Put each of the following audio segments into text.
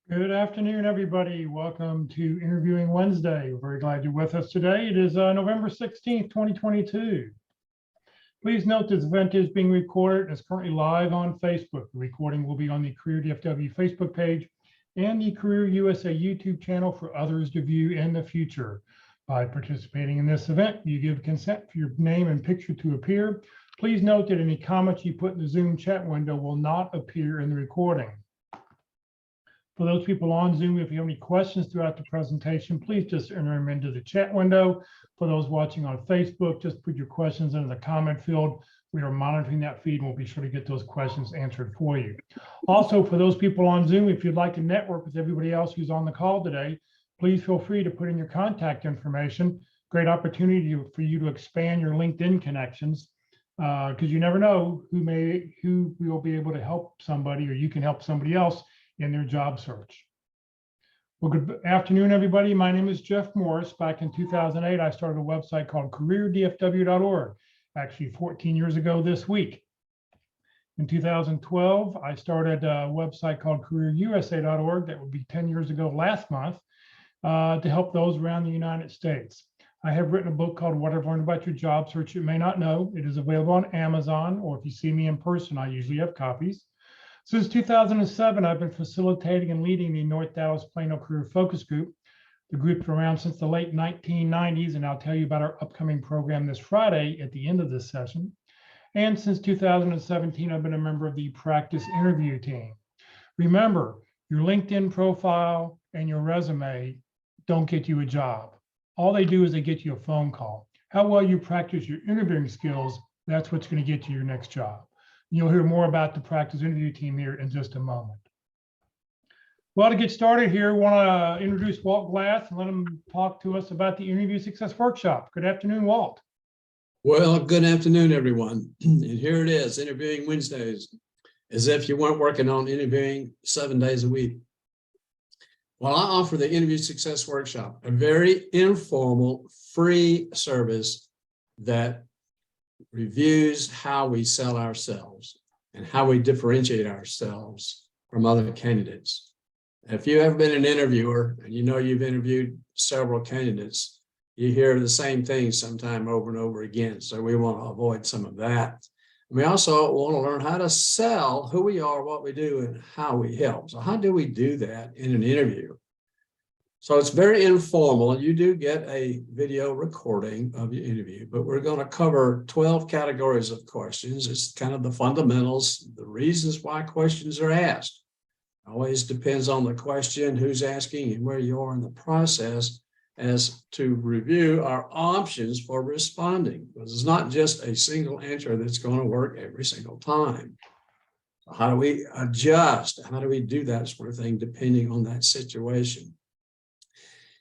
Good afternoon, everybody. Welcome to Interviewing Wednesday. We're very glad you're with us today. It is November 16th, 2022. Please note this event is being recorded and is currently live on Facebook. The recording will be on the Career DFW Facebook page and the Career USA YouTube channel for others to view in the future. By participating in this event, you give consent for your name and picture to appear. Please note that any comments you put in the Zoom chat window will not appear in the recording. For those people on Zoom, if you have any questions throughout the presentation, please just enter them into the chat window. For those watching on Facebook, just put your questions into the comment field. We are monitoring that feed and we'll be sure to get those questions answered for you. Also, for those people on Zoom, if you'd like to network with everybody else who's on the call today, please feel free to put in your contact information. Great opportunity for you to expand your LinkedIn connections because you never know who will be able to help somebody or you can help somebody else in their job search. Well, good afternoon, everybody. My name is Jeff Morris. Back in 2008, I started a website called careerdfw.org, actually 14 years ago this week. In 2012, I started a website called careerusa.org that would be 10 years ago last month to help those around the United States. I have written a book called What I've Learned About Your Job Search You May Not Know. It is available on Amazon, or if you see me in person, I usually have copies. Since 2007, I've been facilitating and leading the North Dallas Plano Career Focus Group. The group's been around since the late 1990s, and I'll tell you about our upcoming program this Friday at the end of this session. And since 2017, I've been a member of the practice interview team. Remember, your LinkedIn profile and your resume don't get you a job. All they do is they get you a phone call. How well you practice your interviewing skills, that's what's going to get you your next job. You'll hear more about the practice interview team here in just a moment. Well, to get started here, we want to introduce Walt Glass and let him talk to us about the Interview Success Workshop. Good afternoon, Walt. Well, good afternoon, everyone. And here it is, Interviewing Wednesdays, as if you weren't working on interviewing 7 days a week. Well, I offer the Interview Success Workshop, a very informal, free service that reviews how we sell ourselves and how we differentiate ourselves from other candidates. If you have been an interviewer and you know you've interviewed several candidates, you hear the same thing sometime over and over again. So we want to avoid some of that. We also want to learn how to sell who we are, what we do, and how we help. So how do we do that in an interview? So it's very informal. You do get a video recording of your interview, but we're going to cover 12 categories of questions. It's kind of the fundamentals, the reasons why questions are asked. Always depends on the question, who's asking, and where you are in the process as to review our options for responding. Because it's not just a single answer that's going to work every single time. So how do we adjust? How do we do that sort of thing depending on that situation?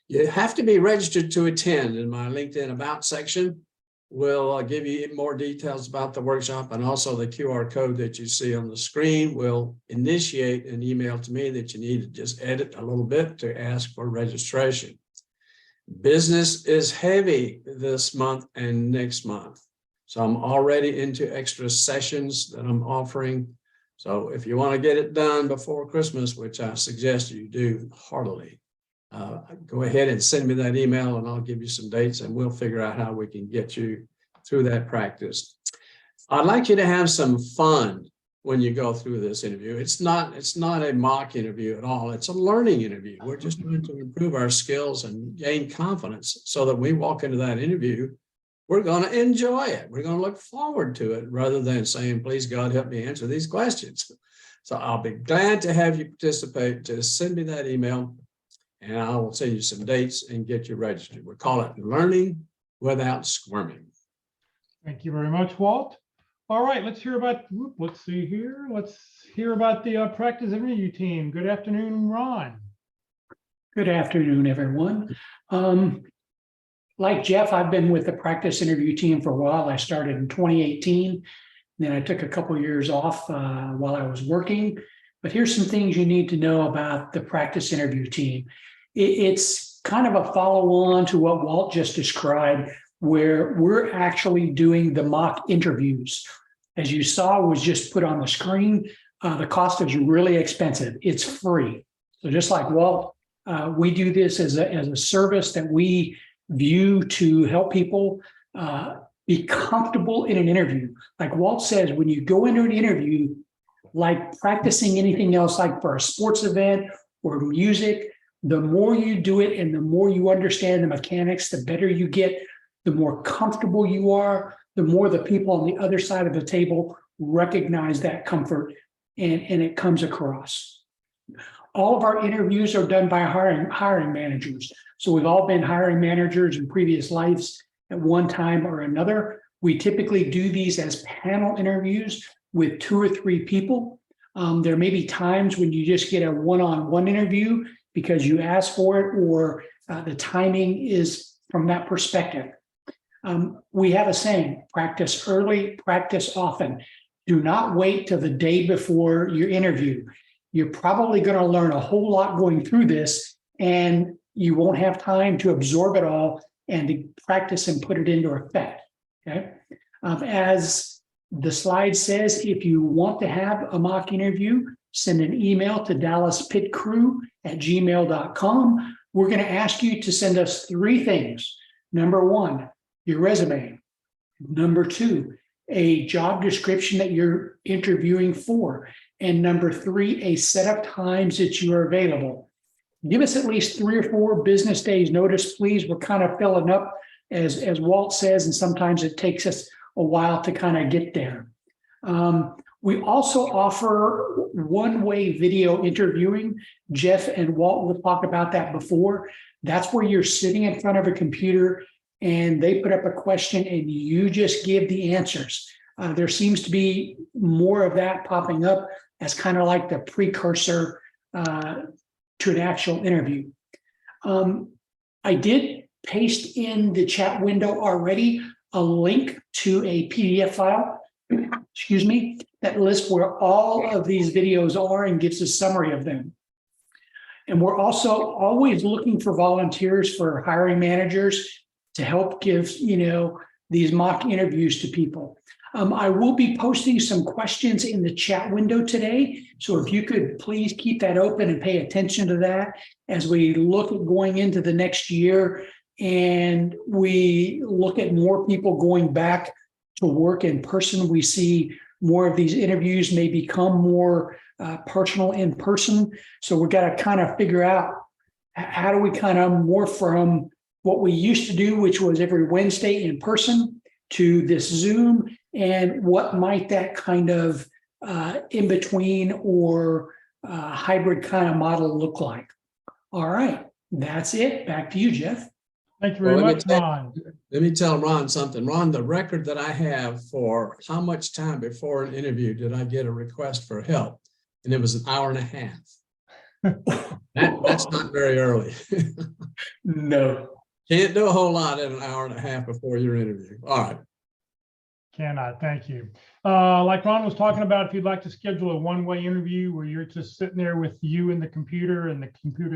You have to be registered to attend. In my LinkedIn About section, we'll give you more details about the workshop, and also the QR code that you see on the screen will initiate an email to me that you need to just edit a little bit to ask for registration. Business is heavy this month and next month. So I'm already into extra sessions that I'm offering. So if you want to get it done before Christmas, which I suggest you do heartily, go ahead and send me that email and I'll give you some dates and we'll figure out how we can get you through that practice. I'd like you to have some fun when you go through this interview. It's not a mock interview at all. It's a learning interview. We're just trying to improve our skills and gain confidence so that we walk into that interview, we're going to enjoy it. We're going to look forward to it rather than saying, please God, help me answer these questions. So I'll be glad to have you participate. Just send me that email and I will send you some dates and get you registered. We call it Learning Without Squirming. Thank you very much, Walt. All right, let's hear about, let's see here. Let's hear about the practice interview team. Good afternoon, Ron. Good afternoon, everyone. Like Jeff, I've been with the practice interview team for a while. I started in 2018. Then I took a couple of years off while I was working. But here's some things you need to know about the practice interview team. It's kind of a follow-on to what Walt just described, where we're actually doing the mock interviews. As you saw, was just put on the screen. The cost is really expensive. It's free. So just like Walt, we do this as a service that we view to help people be comfortable in an interview. Like Walt says, when you go into an interview, like practicing anything else, like for a sports event or music, the more you do it and the more you understand the mechanics, the better you get, the more comfortable you are, the more the people on the other side of the table recognize that comfort and it comes across. All of our interviews are done by hiring managers. So we've all been hiring managers in previous lives at one time or another. We typically do these as panel interviews with 2 or 3 people. There may be times when you just get a one-on-one interview because you asked for it, or the timing is from that perspective. We have a saying, practice early, practice often. Do not wait till the day before your interview. You're probably going to learn a whole lot going through this, and you won't have time to absorb it all and to practice and put it into effect. Okay. As the slide says, if you want to have a mock interview, send an email to dallaspitcrew@gmail.com. We're going to ask you to send us 3 things. Number 1, your resume. Number 2, a job description that you're interviewing for. And number 3, a set of times that you are available. Give us at least 3 or 4 business days notice, please. We're kind of filling up, as Walt says, and sometimes it takes us a while to kind of get there. We also offer one-way video interviewing. Jeff and Walt will talk about that before. That's where you're sitting in front of a computer and they put up a question and you just give the answers. There seems to be more of that popping up as kind of like the precursor to an actual interview. I did paste in the chat window already a link to a PDF file, excuse me, that lists where all of these videos are and gives a summary of them. And we're also always looking for volunteers for hiring managers to help give, these mock interviews to people. I will be posting some questions in the chat window today. So if you could please keep that open and pay attention to that as we look at going into the next year and we look at more people going back to work in person. We see more of these interviews may become more personal in person. So we've got to kind of figure out how do we kind of morph from what we used to do, which was every Wednesday in person, to this Zoom, and what might that kind of in between or hybrid kind of model look like. All right, that's it. Back to you, Jeff. Thank you very much, Ron. Let me tell Ron something. Ron, the record that I have for how much time before an interview did I get a request for help? And it was an hour and a half. That's not very early. No. Can't do a whole lot in an hour and a half before your interview. All right. Cannot, thank you. Like Ron was talking about, if you'd like to schedule a one-way interview where you're just sitting there with you and the computer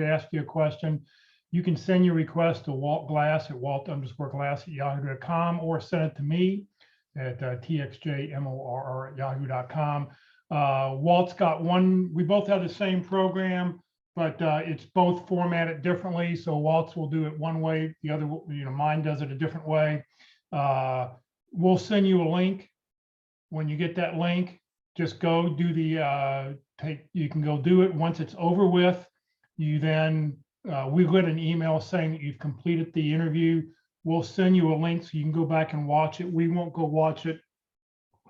asks you a question, you can send your request to Walt Glass at walt_glass@yahoo.com or send it to me at txjmorr@yahoo.com. Walt's got one, we both have the same program, but it's both formatted differently. So Walt's will do it one way, the other, mine does it a different way. We'll send you a link. When you get that link, just go do the you can go do it. Once it's over with, you then we get an email saying that you've completed the interview. We'll send you a link so you can go back and watch it. We won't go watch it.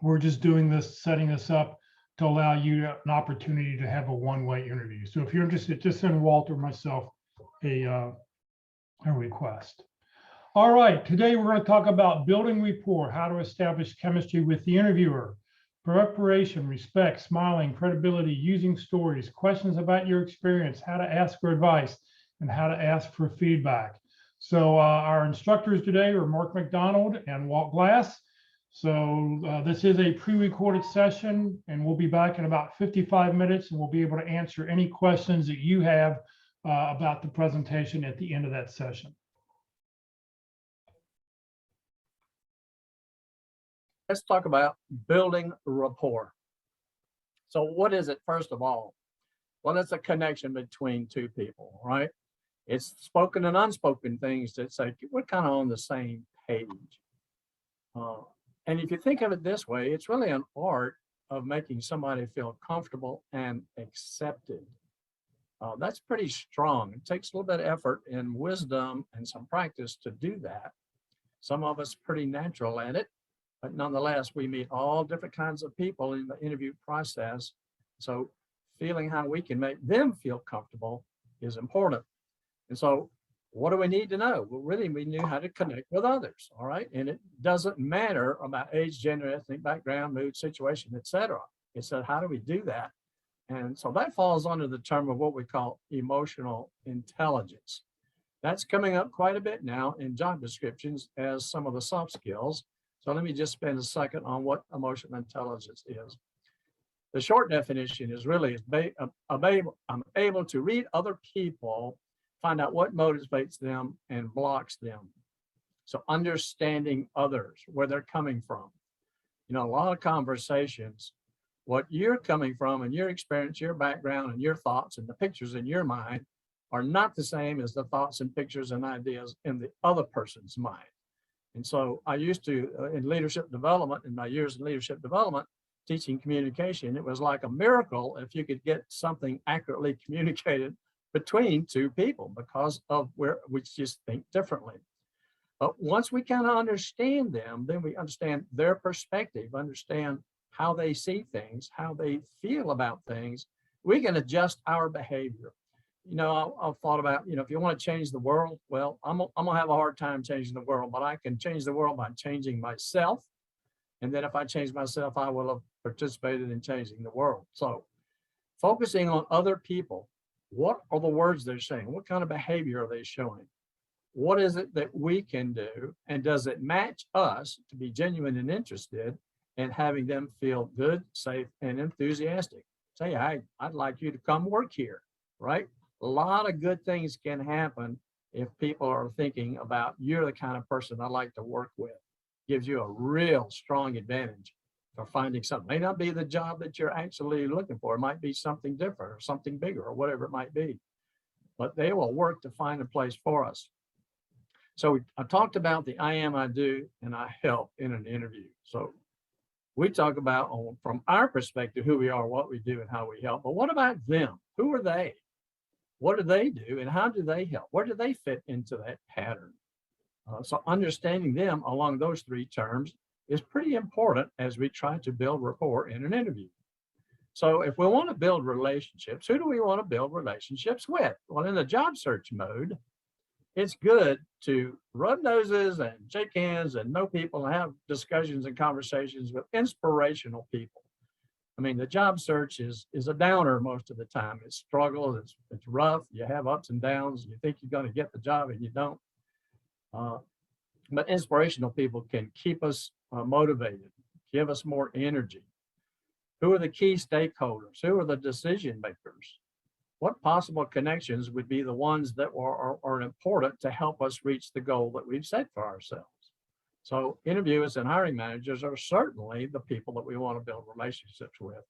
We're just doing this, setting this up to allow you an opportunity to have a one-way interview. So if you're interested, just send Walt or myself a request. All right, today we're going to talk about building rapport, how to establish chemistry with the interviewer, preparation, respect, smiling, credibility, using stories, questions about your experience, how to ask for advice, and how to ask for feedback. So our instructors today are Mark McDonald and Walt Glass. So this is a pre-recorded session, and we'll be back in about 55 minutes, and we'll be able to answer any questions that you have about the presentation at the end of that session. Let's talk about building rapport. So what is it, first of all? Well, it's a connection between two people, right? It's spoken and unspoken things that say we're kind of on the same page. Uh, and if you think of it this way, it's really an art of making somebody feel comfortable and accepted. That's pretty strong. It takes a little bit of effort and wisdom and some practice to do that. Some of us pretty natural at it, but nonetheless, we meet all different kinds of people in the interview process. So feeling how we can make them feel comfortable is important. And so what do we need to know? Well, really, we knew how to connect with others, all right? And it doesn't matter about age, gender, ethnic background, mood, situation, etc. It said, how do we do that? And so that falls under the term of what we call emotional intelligence. That's coming up quite a bit now in job descriptions as some of the soft skills. So let me just spend a second on what emotional intelligence is. The short definition is really I'm able to read other people, find out what motivates them and blocks them. So understanding others, where they're coming from. You know, a lot of conversations, what you're coming from and your experience, your background and your thoughts and the pictures in your mind are not the same as the thoughts and pictures and ideas in the other person's mind. And so I used to, in leadership development, in my years in leadership development, teaching communication, it was like a miracle if you could get something accurately communicated between two people because of where we just think differently. But once we kind of understand them, then we understand their perspective, understand how they see things, how they feel about things. We can adjust our behavior. You know, I've thought about, you know, if you want to change the world, well, I'm gonna have a hard time changing the world, but I can change the world by changing myself. And then if I change myself, I will have participated in changing the world. So focusing on other people, what are the words they're saying? What kind of behavior are they showing? What is it that we can do? And does it match us to be genuine and interested in having them feel good, safe, and enthusiastic? Say, I'd like you to come work here, right? A lot of good things can happen if people are thinking about you're the kind of person I like to work with. Gives you a real strong advantage for finding something. May not be the job that you're actually looking for. It might be something different or something bigger or whatever it might be. But they will work to find a place for us. So I talked about the I am, I do, and I help in an interview. So we talk about from our perspective, who we are, what we do, and how we help. But what about them? Who are they? What do they do? And how do they help? Where do they fit into that pattern? So understanding them along those three terms is pretty important as we try to build rapport in an interview. So if we want to build relationships, who do we want to build relationships with? Well, in the job search mode, it's good to rub noses and shake hands and know people and have discussions and conversations with inspirational people. I mean, the job search is a downer most of the time. It's struggle, it's rough, you have ups and downs, you think you're going to get the job and you don't. But inspirational people can keep us motivated, give us more energy. Who are the key stakeholders? Who are the decision makers? What possible connections would be the ones that are important to help us reach the goal that we've set for ourselves? So interviewers and hiring managers are certainly the people that we want to build relationships with.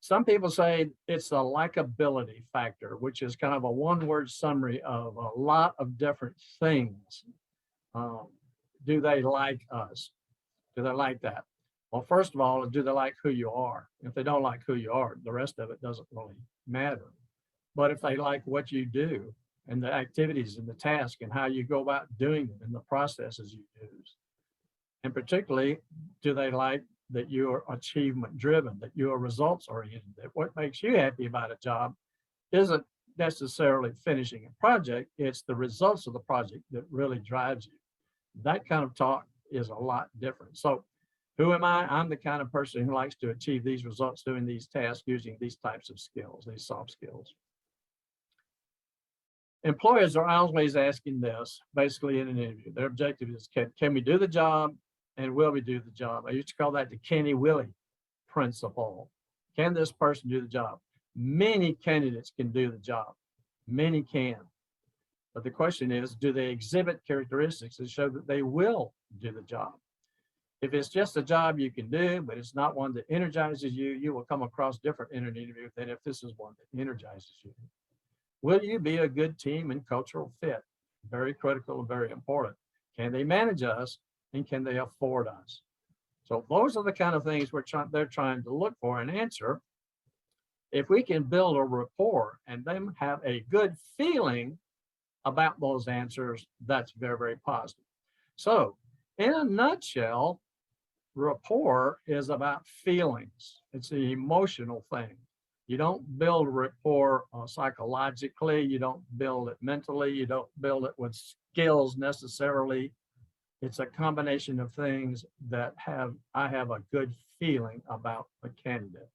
Some people say it's the likability factor, which is kind of a one-word summary of a lot of different things. Do they like us? Do they like that? Well, first of all, do they like who you are? If they don't like who you are, the rest of it doesn't really matter. But if they like what you do and the activities and the task and how you go about doing them and the processes you use, and particularly, do they like that you are achievement driven, that you are results oriented, that what makes you happy about a job isn't necessarily finishing a project, it's the results of the project that really drives you. That kind of talk is a lot different. So who am I? I'm the kind of person who likes to achieve these results doing these tasks using these types of skills, these soft skills. Employers are always asking this, basically in an interview. Their objective is, can we do the job and will we do the job? I used to call that the Kenny Willie principle. Can this person do the job? Many candidates can do the job. Many can. But the question is, do they exhibit characteristics that show that they will do the job? If it's just a job you can do, but it's not one that energizes you, you will come across different in an interview than if this is one that energizes you. Will you be a good team and cultural fit? Very critical and very important. Can they manage us and can they afford us? So those are the kind of things they're trying to look for and answer. If we can build a rapport and them have a good feeling about those answers, that's very, very positive. So in a nutshell, rapport is about feelings. It's an emotional thing. You don't build rapport psychologically. You don't build it mentally. You don't build it with skills necessarily. It's a combination of things that I have a good feeling about the candidate.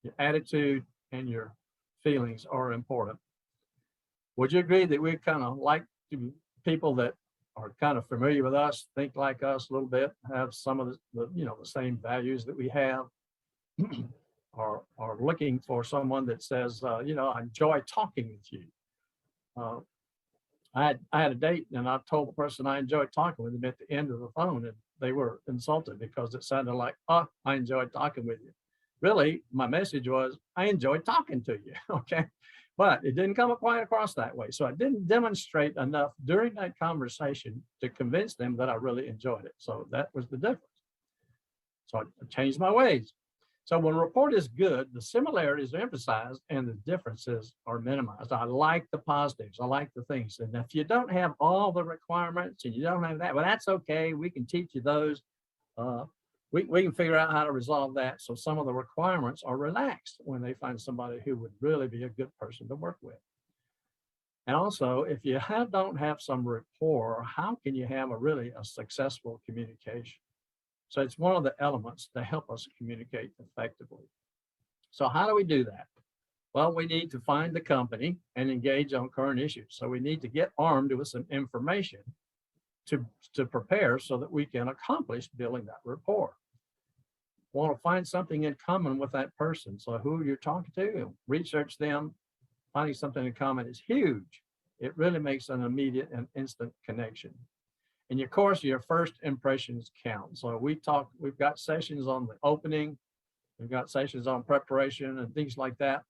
Your attitude and your feelings are important. Would you agree that we kind of like people that are kind of familiar with us, think like us a little bit, have some of the same values that we have, are looking for someone that says, I enjoy talking with you. I had a date and I told the person I enjoyed talking with them at the end of the phone, and they were insulted because it sounded like, oh, I enjoyed talking with you. Really, my message was, I enjoyed talking to you, okay? But it didn't come quite across that way. So I didn't demonstrate enough during that conversation to convince them that I really enjoyed it. So that was the difference. So I changed my ways. So when a report is good, the similarities are emphasized and the differences are minimized. I like the positives. I like the things. And if you don't have all the requirements and you don't have that, well, that's okay. We can teach you those. We can figure out how to resolve that. So some of the requirements are relaxed when they find somebody who would really be a good person to work with. And also, if you don't have some rapport, how can you have a successful communication? So it's one of the elements to help us communicate effectively. So how do we do that? Well, we need to find the company and engage on current issues. So we need to get armed with some information to prepare so that we can accomplish building that rapport. Want to find something in common with that person. So who you're talking to, research them. Finding something in common is huge. It really makes an immediate and instant connection. And of course, your first impressions count. So we've got sessions on the opening, we've got sessions on preparation and things like that,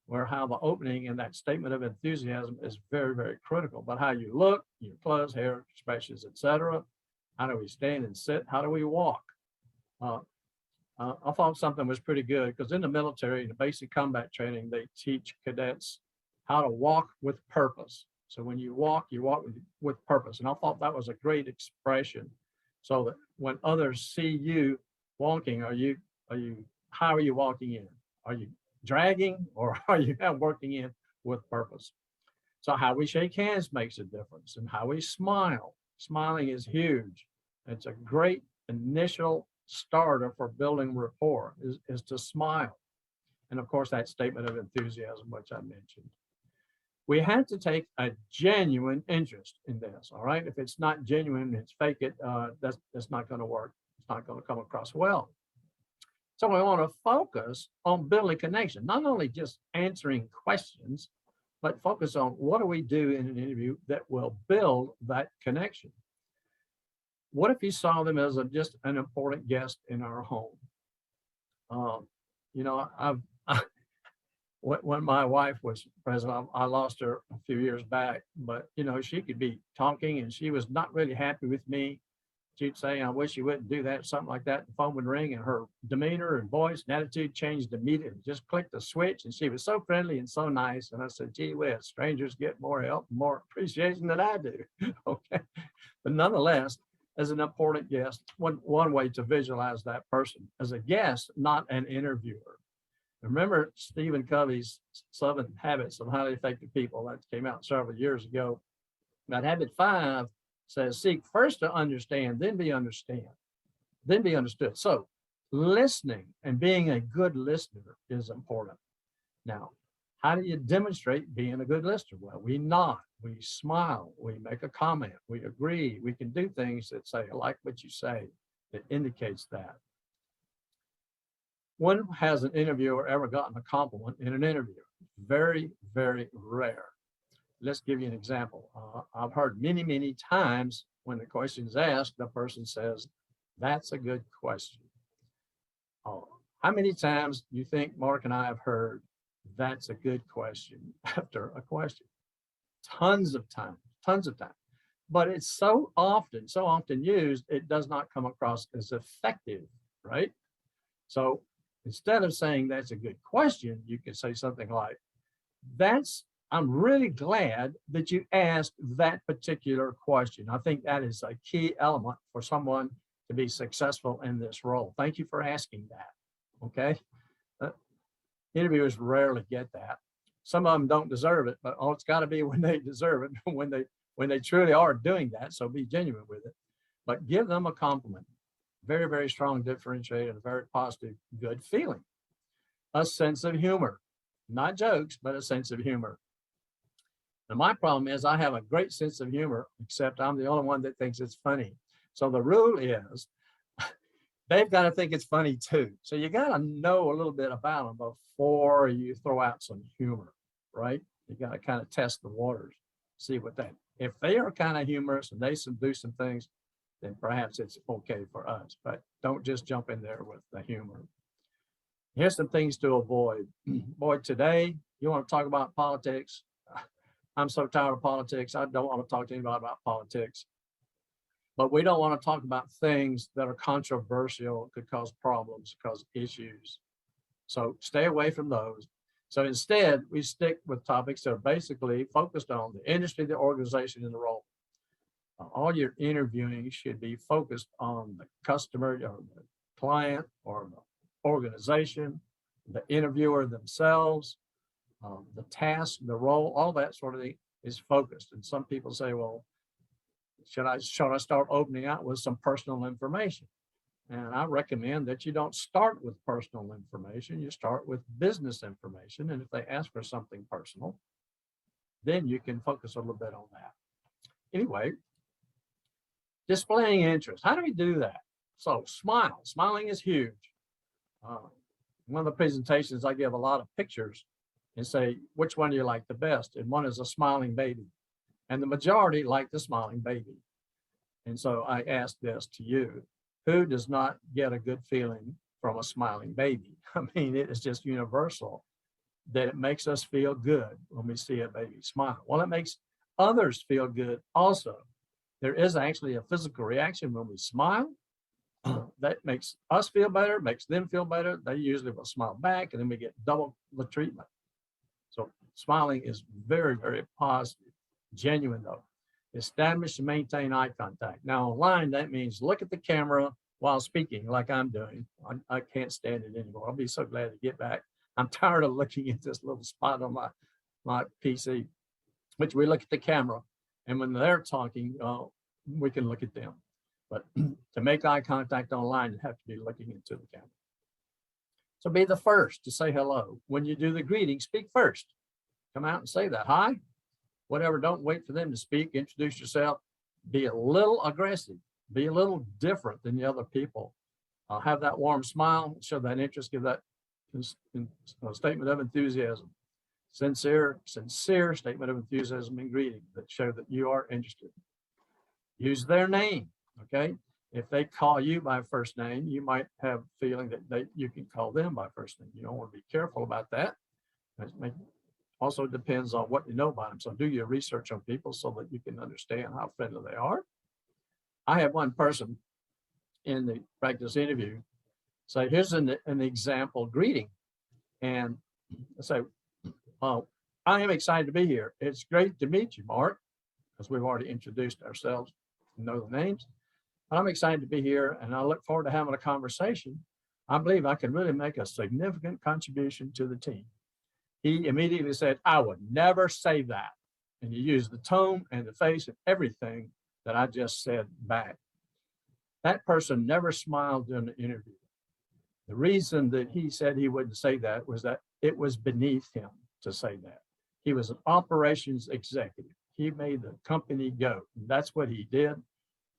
where how the opening and that statement of enthusiasm is very, very critical. But how you look, your clothes, hair, expressions, etc. How do we stand and sit? How do we walk? I thought something was pretty good because in the military, in the basic combat training, they teach cadets how to walk with purpose. So when you walk with purpose. And I thought that was a great expression. So that when others see you walking, how are you walking in? Are you dragging or are you working in with purpose? So how we shake hands makes a difference, and how we smile. Smiling is huge. It's a great initial starter for building rapport is to smile. And of course, that statement of enthusiasm, which I mentioned. We have to take a genuine interest in this, all right? If it's not genuine, it's fake it, that's not gonna work. It's not gonna come across well. So we wanna focus on building connection, not only just answering questions, but focus on what do we do in an interview that will build that connection. What if you saw them as just an important guest in our home? When my wife was president, I lost her a few years back, but she could be talking and she was not really happy with me. She'd say, I wish you wouldn't do that, something like that. The phone would ring and her demeanor and voice and attitude changed immediately. Just clicked the switch and she was so friendly and so nice. And I said, gee whiz, strangers get more help, more appreciation than I do. Okay. But nonetheless, as an important guest, one way to visualize that person as a guest, not an interviewer. Remember Stephen Covey's 7 Habits of Highly Effective People that came out several years ago. That habit 5 says, seek first to understand, then be understood. So listening and being a good listener is important. Now, how do you demonstrate being a good listener? Well, we nod, we smile, we make a comment, we agree, we can do things that say, I like what you say, that indicates that. When has an interviewer ever gotten a compliment in an interview? Very, very rare. Let's give you an example. I've heard many, many times when the question is asked, the person says, That's a good question. Oh, how many times do you think Mark and I have heard that's a good question after a question? Tons of times, tons of times. But it's so often used, it does not come across as effective, right? So instead of saying that's a good question, you can say something like, I'm really glad that you asked that particular question. I think that is a key element for someone to be successful in this role. Thank you for asking that. Okay. Interviewers rarely get that. Some of them don't deserve it, but it's got to be when they deserve it, when they truly are doing that. So be genuine with it, but give them a compliment. Very, very strong differentiator, a very positive, good feeling. A sense of humor, not jokes, but a sense of humor. And my problem is I have a great sense of humor, except I'm the only one that thinks it's funny. So the rule is they've got to think it's funny too. So you got to know a little bit about them before you throw out some humor, right? You got to kind of test the waters, see what if they are kind of humorous and they do some things, then perhaps it's okay for us, but don't just jump in there with the humor. Here's some things to avoid. Boy, today, you want to talk about politics? I'm so tired of politics. I don't want to talk to anybody about politics. But we don't want to talk about things that are controversial, could cause problems, cause issues. So stay away from those. So instead, we stick with topics that are basically focused on the industry, the organization, and the role. All your interviewing should be focused on the customer or the client or the organization, the interviewer themselves, the task, the role, all that sort of thing is focused. And some people say, well, should I start opening out with some personal information? And I recommend that you don't start with personal information. You start with business information. And if they ask for something personal, then you can focus a little bit on that. Anyway, displaying interest. How do we do that? So smile. Smiling is huge. One of the presentations, I give a lot of pictures and say, which one do you like the best? And one is a smiling baby. And the majority like the smiling baby. And so I ask this to you. Who does not get a good feeling from a smiling baby? I mean, it is just universal that it makes us feel good when we see a baby smile. Well, it makes others feel good also. There is actually a physical reaction when we smile that makes us feel better, makes them feel better. They usually will smile back, and then we get double the treatment. So smiling is very, very positive, genuine though. Establish and maintain eye contact. Now online, that means look at the camera while speaking like I'm doing. I can't stand it anymore. I'll be so glad to get back. I'm tired of looking at this little spot on my PC, which we look at the camera. And when they're talking, we can look at them. But to make eye contact online, you have to be looking into the camera. So be the first to say hello. When you do the greeting, speak first. Come out and say that. Hi, whatever. Don't wait for them to speak. Introduce yourself. Be a little aggressive. Be a little different than the other people. Have that warm smile. Show that interest. Give that statement of enthusiasm. Sincere statement of enthusiasm and greeting that show that you are interested. Use their name. Okay. If they call you by first name, you might have a feeling that you can call them by first name. You don't want to be careful about that. It also depends on what you know about them. So do your research on people so that you can understand how friendly they are. I have one person in the practice interview say, here's an example greeting. And I say, I am excited to be here. It's great to meet you, Mark, because we've already introduced ourselves and know the names. I'm excited to be here, and I look forward to having a conversation. I believe I can really make a significant contribution to the team. He immediately said, I would never say that. And he used the tone and the face and everything that I just said back. That person never smiled during the interview. The reason that he said he wouldn't say that was that it was beneath him to say that. He was an operations executive. He made the company go. And that's what he did.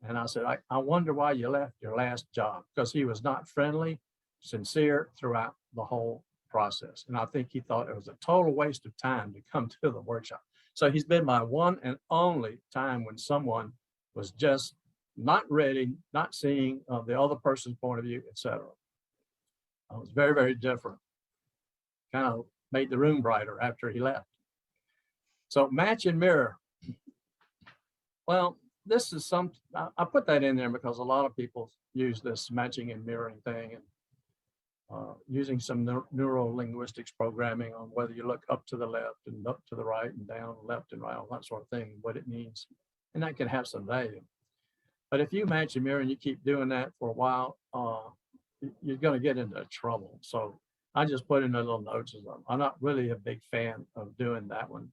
And I said, I wonder why you left your last job, because he was not friendly, sincere throughout the whole process. And I think he thought it was a total waste of time to come to the workshop. So he's been my one and only time when someone was just not ready, not seeing the other person's point of view, etc. It was very, very different. Kind of made the room brighter after he left. So match and mirror. Well, this is I put that in there because a lot of people use this matching and mirroring thing, and using some neuro-linguistics programming on whether you look up to the left and up to the right and down, left and right, all that sort of thing, what it means. And that can have some value. But if you match and mirror and you keep doing that for a while, you're going to get into trouble. So I just put in a little notes. I'm not really a big fan of doing that one.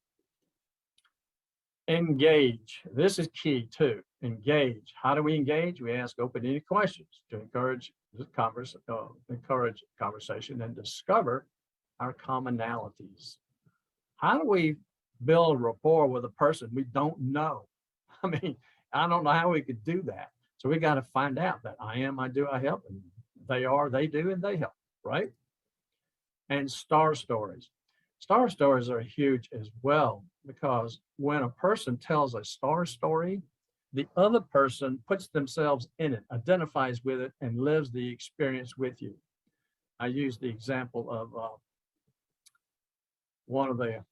Engage. This is key too. Engage. How do we engage? We ask open-ended questions to encourage conversation and discover our commonalities. How do we build rapport with a person we don't know? I mean, I don't know how we could do that. So we got to find out that I am, I do, I help, and they are, they do, and they help, right? And star stories. Star stories are huge as well, because when a person tells a star story, the other person puts themselves in it, identifies with it, and lives the experience with you. I use the example of one of the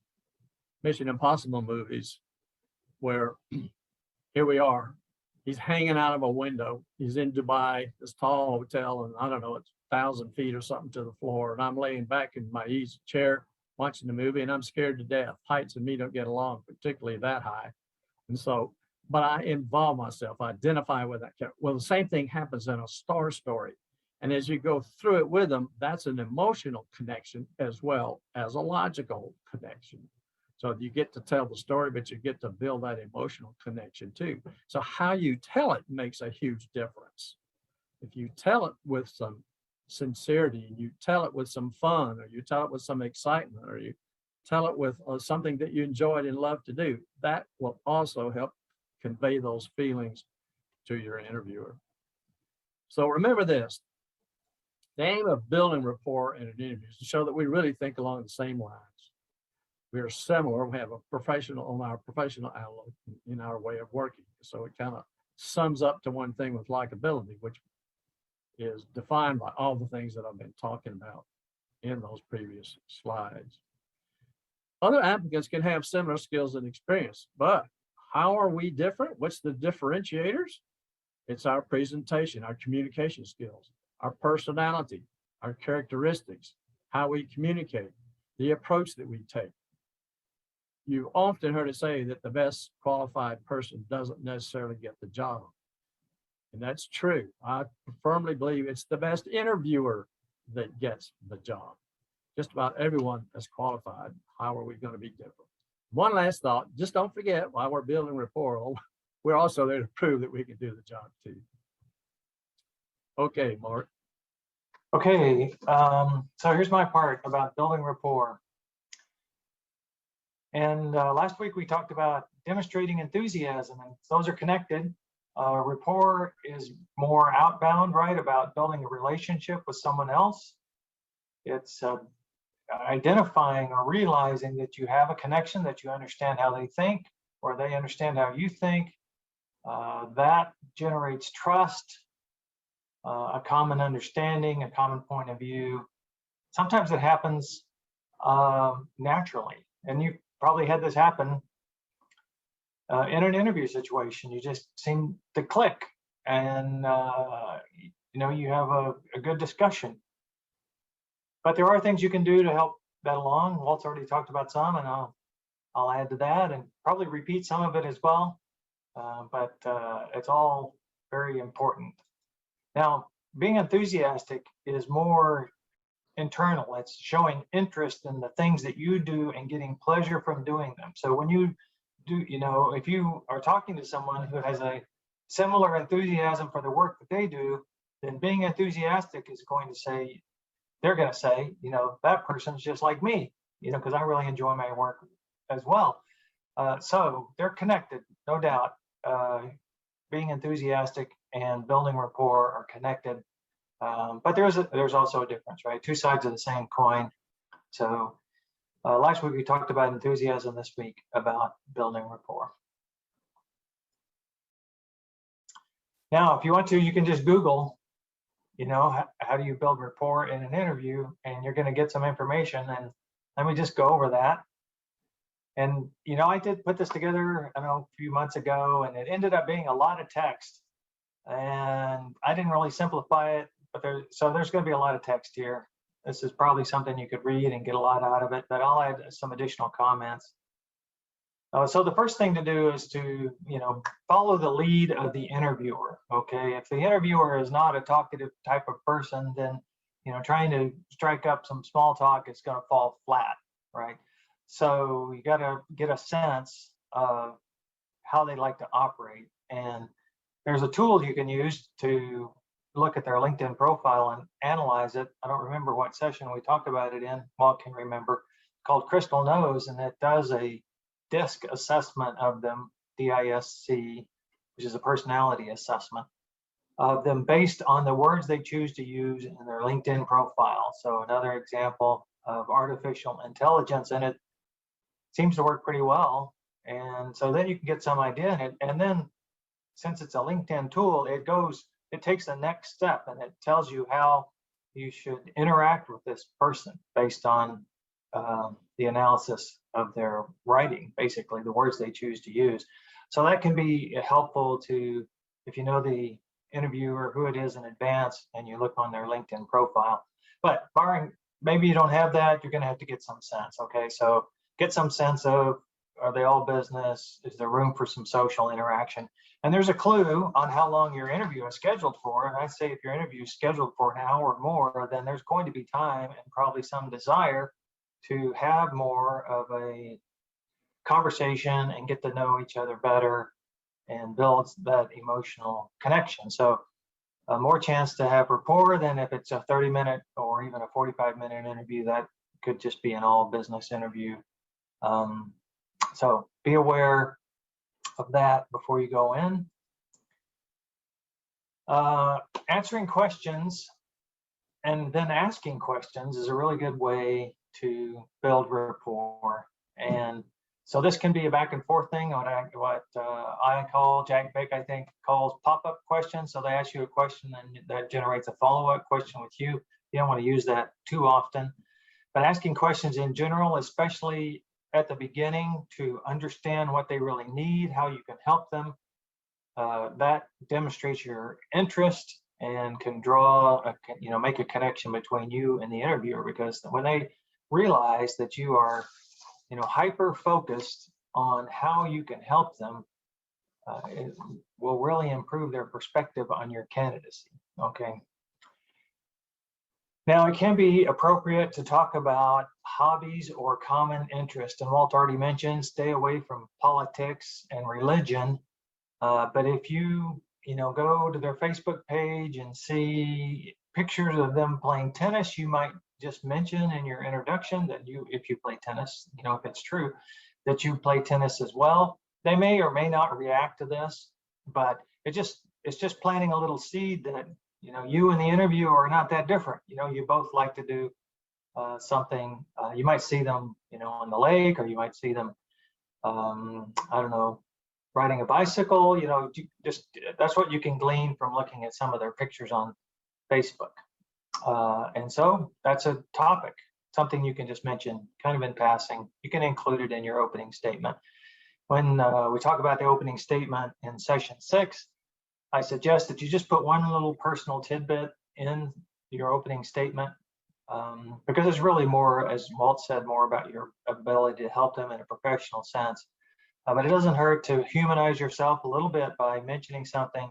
Mission Impossible movies where here we are. He's hanging out of a window. He's in Dubai, this tall hotel, and I don't know, it's 1,000 feet or something to the floor. And I'm laying back in my easy chair watching the movie, and I'm scared to death. Heights and me don't get along, particularly that high. And so, but I involve myself, I identify with that character. Well, the same thing happens in a star story. And as you go through it with them, that's an emotional connection as well as a logical connection. So you get to tell the story, but you get to build that emotional connection too. So how you tell it makes a huge difference. If you tell it with some sincerity, and you tell it with some fun, or you tell it with some excitement, or you tell it with something that you enjoyed and love to do, that will also help convey those feelings to your interviewer. So remember this. The aim of building rapport in an interview is to show that we really think along the same lines. We are similar. We have a professional outlook in our way of working. So it kind of sums up to one thing with likability, which is defined by all the things that I've been talking about in those previous slides. Other applicants can have similar skills and experience, but how are we different? What's the differentiators? It's our presentation, our communication skills, our personality, our characteristics, how we communicate, the approach that we take. You often heard it say that the best qualified person doesn't necessarily get the job. And that's true. I firmly believe it's the best interviewer that gets the job. Just about everyone is qualified. How are we going to be different? One last thought, just don't forget, while we're building rapport, we're also there to prove that we can do the job too. Okay, Mark. Okay, so here's my part about building rapport. And last week we talked about demonstrating enthusiasm, and those are connected. Rapport is more outbound, right? About building a relationship with someone else. It's identifying or realizing that you have a connection, that you understand how they think, or they understand how you think. That generates trust, a common understanding, a common point of view. Sometimes it happens naturally, and you probably had this happen in an interview situation. You just seem to click, and you have a good discussion. But there are things you can do to help that along. Walt's already talked about some, and I'll add to that and probably repeat some of it as well. But it's all very important. Now, being enthusiastic is more internal. It's showing interest in the things that you do and getting pleasure from doing them. So when you do, if you are talking to someone who has a similar enthusiasm for the work that they do, then being enthusiastic is going to say, they're going to say, that person's just like me, because I really enjoy my work as well. So they're connected, no doubt. Being enthusiastic and building rapport are connected. But there's also a difference, right? Two sides of the same coin. So last week we talked about enthusiasm, this week about building rapport. Now, if you want to, you can just Google, how do you build rapport in an interview, and you're going to get some information. And let me just go over that. And, I did put this together, I don't know, a few months ago, and it ended up being a lot of text. And I didn't really simplify it, but there's going to be a lot of text here. This is probably something you could read and get a lot out of it, but I'll add some additional comments. So the first thing to do is to, follow the lead of the interviewer. Okay, if the interviewer is not a talkative type of person, then, trying to strike up some small talk is going to fall flat, right? So you got to get a sense of how they like to operate. And there's a tool you can use to look at their LinkedIn profile and analyze it. I don't remember what session we talked about it in, Walt can remember, called Crystal Knows, and it does a DISC assessment of them, DISC, which is a personality assessment of them based on the words they choose to use in their LinkedIn profile. So another example of artificial intelligence, and it seems to work pretty well. And so then you can get some idea in it. And then since it's a LinkedIn tool, it takes the next step, and it tells you how you should interact with this person based on the analysis of their writing, basically the words they choose to use. So that can be helpful to, if you know the interviewer, who it is in advance, and you look on their LinkedIn profile. But barring, maybe you don't have that, you're going to have to get some sense. Okay, so get some sense of, are they all business? Is there room for some social interaction? And there's a clue on how long your interview is scheduled for. And I say if your interview is scheduled for an hour or more, then there's going to be time and probably some desire to have more of a conversation and get to know each other better and build that emotional connection. So more chance to have rapport than if it's a 30-minute or even a 45-minute interview. That could just be an all business interview. So be aware of that before you go in. Answering questions and then asking questions is a really good way to build rapport. And so this can be a back and forth thing, what I call, Jack Beck, I think, calls pop-up questions. So they ask you a question and that generates a follow-up question with you. You don't want to use that too often. But asking questions in general, especially at the beginning, to understand what they really need, how you can help them, that demonstrates your interest and can make a connection between you and the interviewer, because when they realize that you are hyper focused on how you can help them, it will really improve their perspective on your candidacy. Okay. Now, it can be appropriate to talk about hobbies or common interest. And Walt already mentioned, stay away from politics and religion. But if you go to their Facebook page and see pictures of them playing tennis, you might just mention in your introduction that if you play tennis, if it's true that you play tennis as well. They may or may not react to this, but it's just planting a little seed that you and the interviewer are not that different. You both like to do something. You might see them on the lake, or you might see them I don't know, riding a bicycle. That's what you can glean from looking at some of their pictures on Facebook. And so that's a topic, something you can just mention kind of in passing. You can include it in your opening statement. When we talk about the opening statement in session 6, I suggest that you just put one little personal tidbit in your opening statement, because it's really more, as Walt said, more about your ability to help them in a professional sense. But it doesn't hurt to humanize yourself a little bit by mentioning something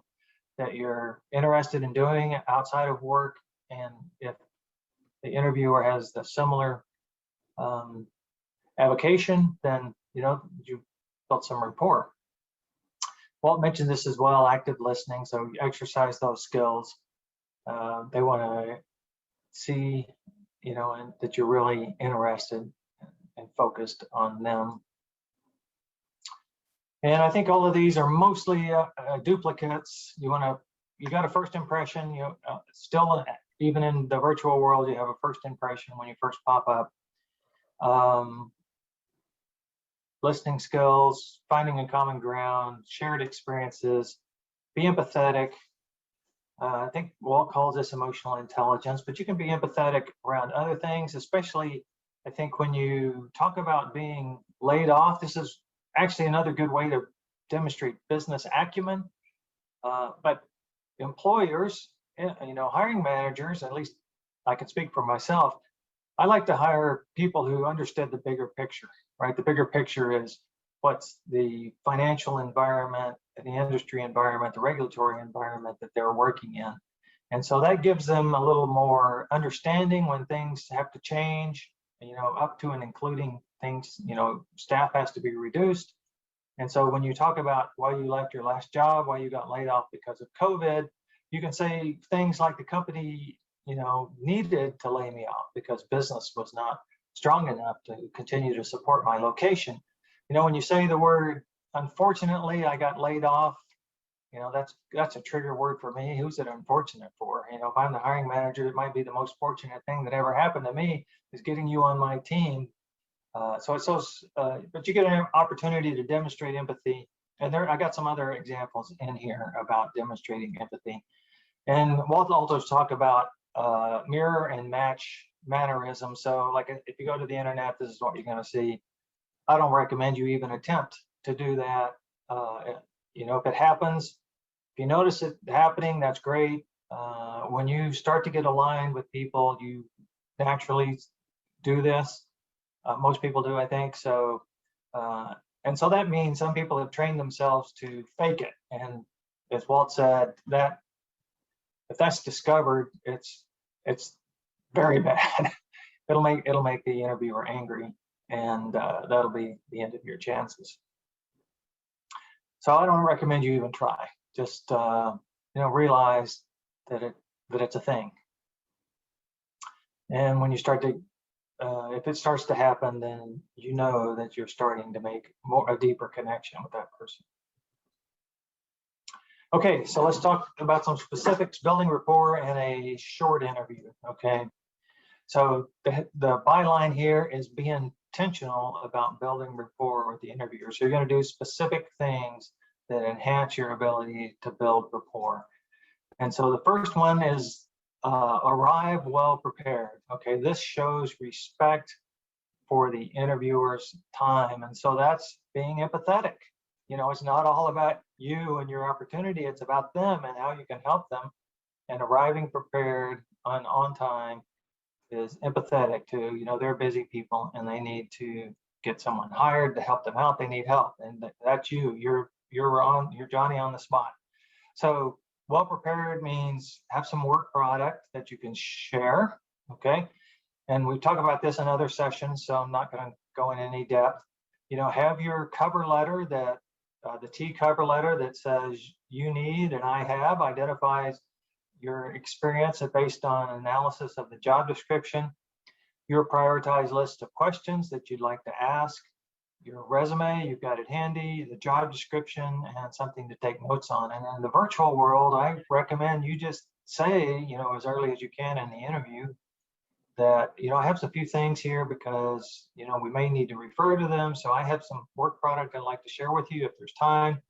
that you're interested in doing outside of work. And if the interviewer has the similar avocation, then you built some rapport. Walt mentioned this as well, active listening. So you exercise those skills. They want to see, and that you're really interested and focused on them. And I think all of these are mostly duplicates. You got a first impression. Still, even in the virtual world, you have a first impression when you first pop up. Listening skills, finding a common ground, shared experiences, be empathetic, I think Walt calls this emotional intelligence, but you can be empathetic around other things, especially I think when you talk about being laid off. This is actually another good way to demonstrate business acumen. But employers, hiring managers, at least I can speak for myself, I like to hire people who understood the bigger picture, right? The bigger picture is what's the financial environment, the industry environment, the regulatory environment that they're working in. And so that gives them a little more understanding when things have to change, up to and including things, staff has to be reduced. And so when you talk about why you left your last job, why you got laid off because of COVID, you can say things like the company, needed to lay me off because business was not strong enough to continue to support my location. When you say the word, unfortunately, I got laid off, that's a trigger word for me. Who's it unfortunate for? If I'm the hiring manager, it might be the most fortunate thing that ever happened to me is getting you on my team. So it's those, but you get an opportunity to demonstrate empathy. And I got some other examples in here about demonstrating empathy. And Walt also talked about mirror and match mannerism. So like if you go to the internet, this is what you're going to see. I don't recommend you even attempt to do that. If it happens, if you notice it happening, that's great. When you start to get aligned with people, you naturally do this. Most people do, I think. So, and so that means some people have trained themselves to fake it. And as Walt said, that if that's discovered, it's very bad. it'll make the interviewer angry, and that'll be the end of your chances. So I don't recommend you even try. Just realize that it's a thing. And when you start to if it starts to happen, then you know that you're starting to make a deeper connection with that person. Okay, so let's talk about some specifics, building rapport in a short interview, okay? So the byline here is be intentional about building rapport with the interviewer. So you're gonna do specific things that enhance your ability to build rapport. And so the first one is arrive well prepared. Okay, this shows respect for the interviewer's time. And so that's being empathetic. It's not all about you and your opportunity, it's about them and how you can help them. And arriving prepared on time is empathetic to, they're busy people and they need to get someone hired to help them out. They need help. And that's you. You're Johnny on the spot. So well prepared means have some work product that you can share, okay? And we talk about this in other sessions, so I'm not going to go in any depth. Have your cover letter that the T cover letter that says you need and I have, identifies your experience based on analysis of the job description, your prioritized list of questions that you'd like to ask, your resume, you've got it handy, the job description, and something to take notes on. And in the virtual world, I recommend you just say, as early as you can in the interview that, I have a few things here because, we may need to refer to them. So I have some work product I'd like to share with you if there's time.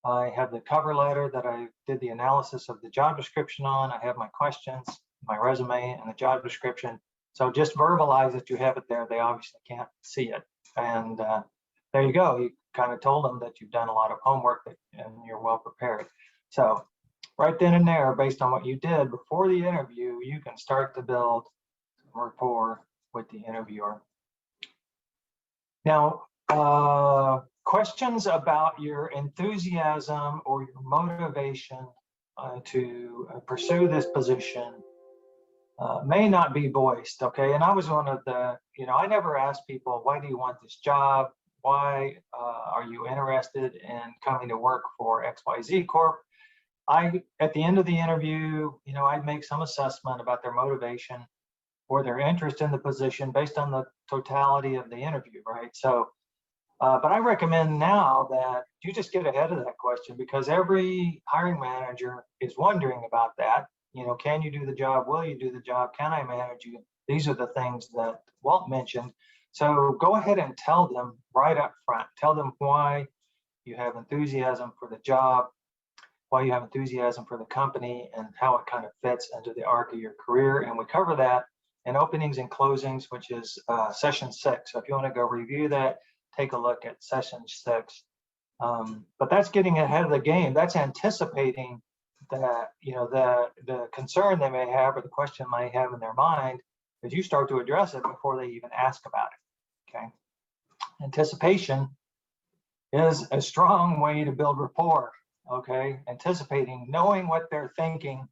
I have the cover letter that I did the analysis of the job description on. I have my questions, my resume, and the job description. So just verbalize that you have it there. They obviously can't see it. And there you go. You kind of told them that you've done a lot of homework and you're well prepared. So right then and there, based on what you did before the interview, you can start to build rapport with the interviewer. Now, questions about your enthusiasm or your motivation to pursue this position may not be voiced, okay? And I was one of the, I never asked people, why do you want this job? Why are you interested in coming to work for XYZ Corp? At the end of the interview, I'd make some assessment about their motivation or their interest in the position based on the totality of the interview, right? So, but I recommend now that you just get ahead of that question because every hiring manager is wondering about that. Can you do the job? Will you do the job? Can I manage you? These are the things that Walt mentioned. So go ahead and tell them right up front. Tell them why you have enthusiasm for the job. why you have enthusiasm for the company, and how it kind of fits into the arc of your career. And we cover that in openings and closings, which is session 6. So if you want to go review that, take a look at session 6. But that's getting ahead of the game. That's anticipating that, you know, the concern they may have or the question they may have in their mind, that you start to address it before they even ask about it. Okay. Anticipation is a strong way to build rapport. Okay. Anticipating, knowing what they're thinking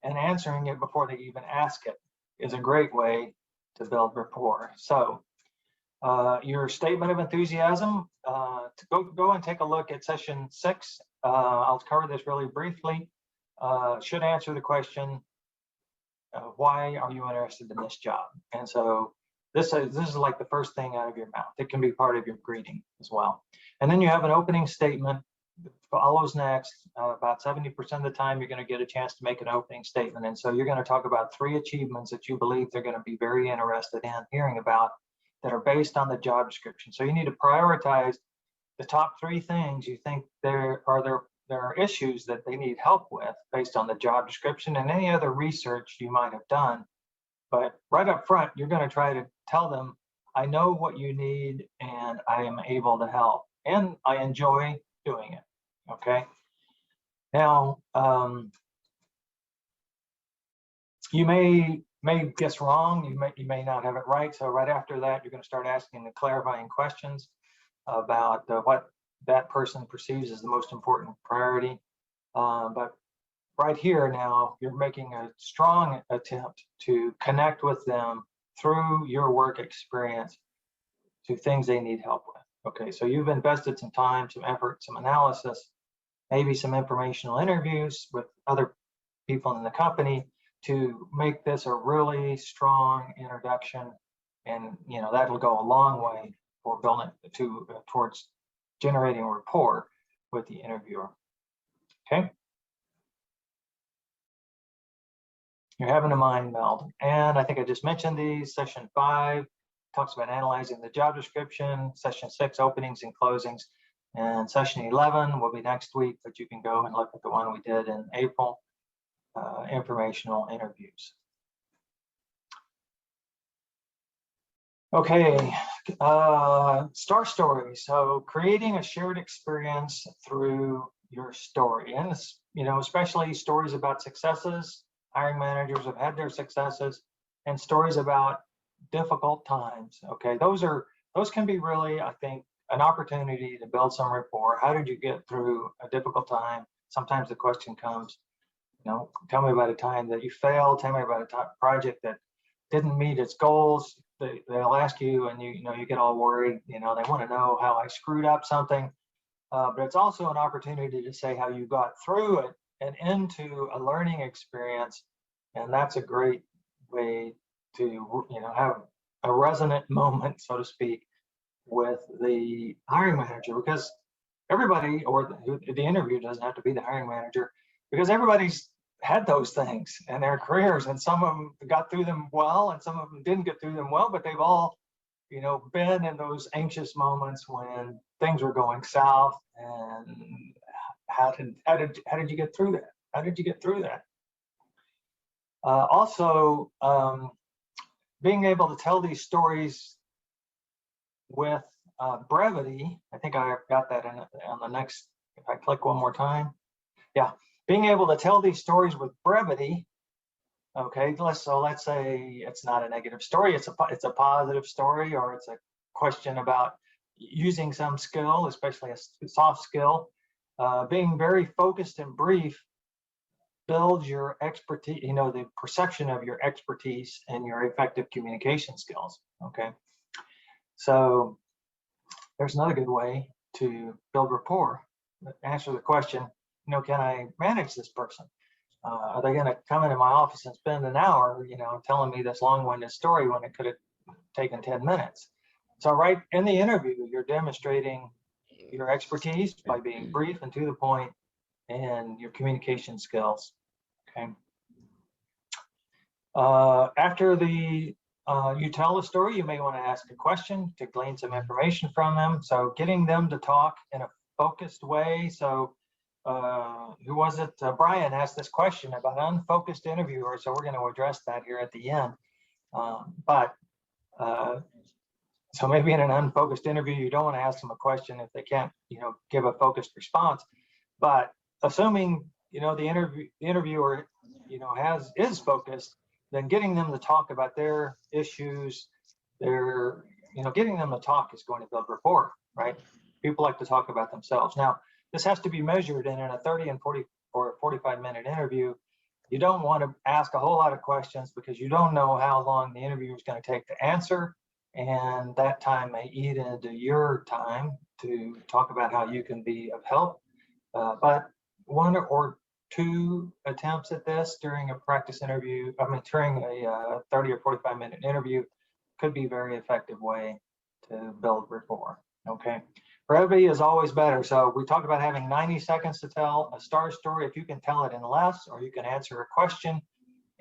and answering it before they even ask it is a great way to build rapport. So your statement of enthusiasm, to go and take a look at session 6. I'll cover this really briefly. Should answer the question, why are you interested in this job? And so this is like the first thing out of your mouth. It can be part of your greeting as well. And then you have an opening statement that follows next. About 70% of the time, you're going to get a chance to make an opening statement. And so you're going to talk about 3 achievements that you believe they're going to be very interested in hearing about, that are based on the job description. So you need to prioritize the top 3 things you think there are issues that they need help with based on the job description and any other research you might have done. But right up front, you're going to try to tell them, I know what you need and I am able to help and I enjoy doing it. Okay. Now, you may guess wrong, you may not have it right. So right after that, you're going to start asking the clarifying questions about what that person perceives as the most important priority. But right here now, you're making a strong attempt to connect with them through your work experience to things they need help with. Okay, so you've invested some time, some effort, some analysis, maybe some informational interviews with other people in the company to make this a really strong introduction. And, you know, that'll go a long way for building towards generating rapport with the interviewer. Okay. You're having a mind meld. And I think I just mentioned these. Session 5 talks about analyzing the job description. Session 6, openings and closings. And session 11 will be next week, but you can go and look at the one we did in April, informational interviews. Okay, star stories. So creating a shared experience through your story, and you know, especially stories about successes. Hiring managers have had their successes, and stories about difficult times. Okay, those can be really, I think, an opportunity to build some rapport. How did you get through a difficult time? Sometimes the question comes, you know, tell me about a time that you failed. Tell me about a project that didn't meet its goals. They'll ask you, and you get all worried. You know, they want to know how I screwed up something. But it's also an opportunity to say how you got through it and into a learning experience. And that's a great way to, you know, have a resonant moment, so to speak, with the hiring manager, because everybody, or the interview doesn't have to be the hiring manager, because everybody's had those things in their careers, and some of them got through them well and some of them didn't get through them well, but they've all, you know, been in those anxious moments when things were going south. And how did you get through that? How did you get through that? Also, being able to tell these stories with brevity. I think I got that on the next, if I click one more time. Yeah, being able to tell these stories with brevity. Okay, let's say it's not a negative story, it's a positive story, or it's a question about using some skill, especially a soft skill. Being very focused and brief builds your expertise, you know, the perception of your expertise and your effective communication skills. Okay, so there's another good way to build rapport. Answer the question, you know, can I manage this person? Are they going to come into my office and spend an hour, you know, telling me this long-winded story when it could have taken 10 minutes? So right in the interview, you're demonstrating your expertise by being brief and to the point, and your communication skills. Okay. After you tell the story, you may want to ask a question to glean some information from them. So getting them to talk in a focused way. So who was it? Brian asked this question about unfocused interviewers. So we're going to address that here at the end. So maybe in an unfocused interview, you don't want to ask them a question if they can't, give a focused response. But assuming, the interviewer, is focused, then getting them to talk about their issues, getting them to talk is going to build rapport, right? People like to talk about themselves. Now, this has to be measured, and in a 30 and 40 or 45-minute interview, you don't want to ask a whole lot of questions because you don't know how long the interview is going to take to answer. And that time may eat into your time to talk about how you can be of help. But one or two attempts at this during a practice interview, during a 30 or 45-minute interview could be a very effective way to build rapport, okay? Brevity is always better. So we talked about having 90 seconds to tell a star story. If you can tell it in less, or you can answer a question